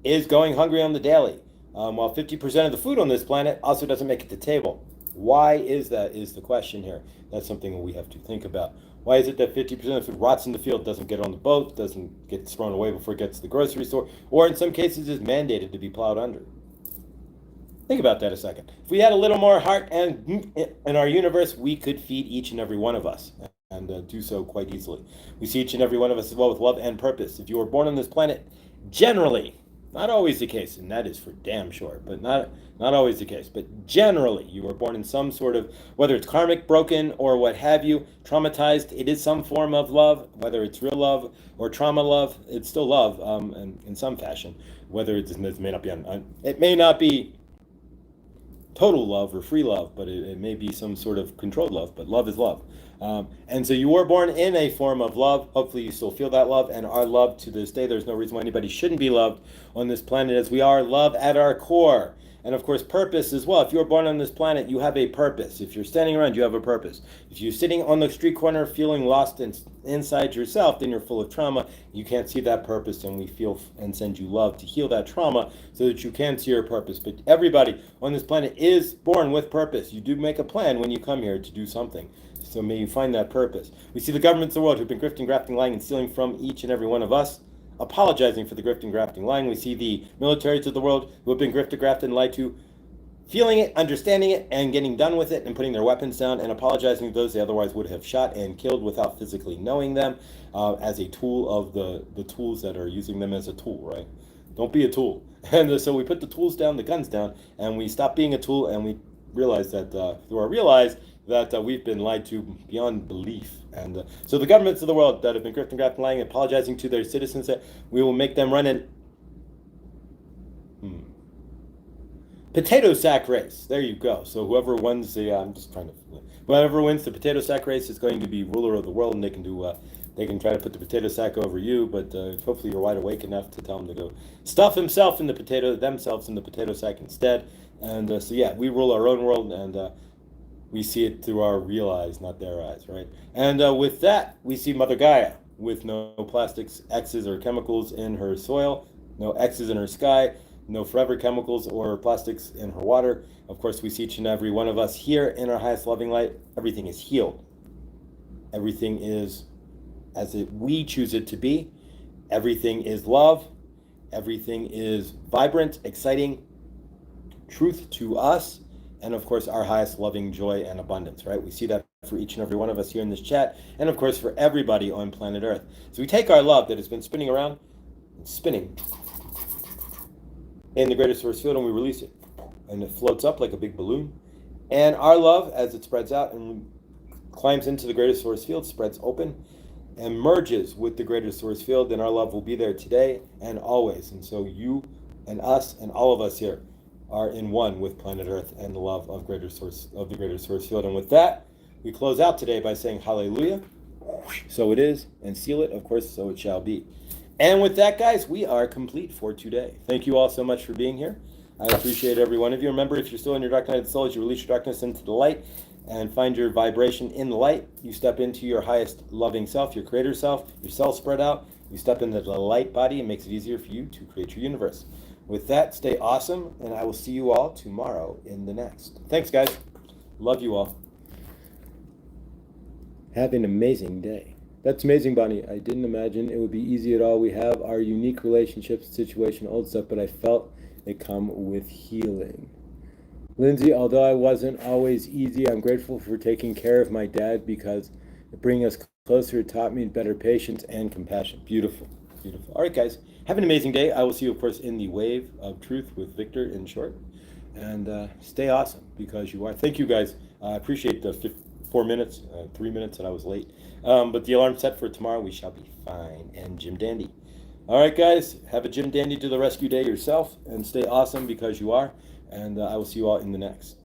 A: is going hungry on the daily, while 50% of the food on this planet also doesn't make it to table. Why is that is the question here. That's something that we have to think about. Why is it that 50% of the food rots in the field, doesn't get on the boat, doesn't get thrown away before it gets to the grocery store, or in some cases is mandated to be plowed under? Think about that a second. If we had a little more heart and in our universe, we could feed each and every one of us and do so quite easily. We see each and every one of us as well with love and purpose. If you were born on this planet, generally, not always the case, and that is for damn sure, but not always the case, but generally, you were born in some sort of, whether it's karmic, broken, or what have you, traumatized, it is some form of love, whether it's real love or trauma love, it's still love in some fashion, whether it may not be total love or free love, but it may be some sort of controlled love, but love is love. And so you were born in a form of love. Hopefully you still feel that love and are loved to this day. There's no reason why anybody shouldn't be loved on this planet, as we are love at our core. And of course, purpose as well. If you were born on this planet, you have a purpose. If you're standing around, you have a purpose. If you're sitting on the street corner feeling lost inside yourself, then you're full of trauma. You can't see that purpose, and we feel and send you love to heal that trauma so that you can see your purpose. But everybody on this planet is born with purpose. You do make a plan when you come here to do something. So may you find that purpose. We see the governments of the world who've been grifting, grafting, lying, and stealing from each and every one of us, apologizing for the grifting, grafting, lying. We see the militaries of the world who have been grifted, grafted, and lied to, feeling it, understanding it, and getting done with it, and putting their weapons down and apologizing to those they otherwise would have shot and killed without physically knowing them, as a tool of the tools that are using them as a tool, right? Don't be a tool. And so we put the tools down, the guns down, and we stop being a tool, and we realize that, we've been lied to beyond belief. And so the governments of the world that have been grifting, grafting, lying, and apologizing to their citizens, that we will make them run in potato sack race. There you go. So whoever wins whoever wins the potato sack race is going to be ruler of the world, and they can try to put the potato sack over you, but hopefully you're wide awake enough to tell them to go stuff themselves in the potato sack instead. And we rule our own world, and we see it through our real eyes, not their eyes, right? And with that, we see Mother Gaia with no plastics, X's, or chemicals in her soil, no X's in her sky, no forever chemicals or plastics in her water. Of course, we see each and every one of us here in our highest loving light. Everything is healed. Everything is as we choose it to be. Everything is love. Everything is vibrant, exciting, truth to us, and of course our highest loving joy and abundance, right? We see that for each and every one of us here in this chat, and of course for everybody on planet Earth. So we take our love that has been spinning around and spinning in the greater source field, and we release it, and it floats up like a big balloon. And our love, as it spreads out and climbs into the greater source field, spreads open and merges with the greater source field, then our love will be there today and always. And so you and us and all of us here are in one with planet Earth and the love of the greater source field. And with that, we close out today by saying hallelujah. So it is, and seal it, of course, so it shall be. And with that, guys, we are complete for today. Thank you all so much for being here. I appreciate every one of you. Remember, if you're still in your dark night of the soul, as you release your darkness into the light and find your vibration in the light, you step into your highest loving self, your creator self, your cells spread out. You step into the light body and makes it easier for you to create your universe. With that, stay awesome, and I will see you all tomorrow in the next. Thanks, guys. Love you all. Have an amazing day. That's amazing, Bonnie. I didn't imagine it would be easy at all. We have our unique relationships, situation, old stuff, but I felt it come with healing. Lindsay, although I wasn't always easy, I'm grateful for taking care of my dad because it bring us closer. It taught me better patience and compassion. Beautiful, beautiful. All right, guys. Have an amazing day. I will see you, of course, in the wave of truth with Victor in short. And stay awesome because you are. Thank you, guys. I appreciate the 4 minutes, 3 minutes that I was late. But the alarm set for tomorrow. We shall be fine and Jim Dandy. All right, guys. Have a Jim Dandy to the rescue day yourself and stay awesome because you are. And I will see you all in the next.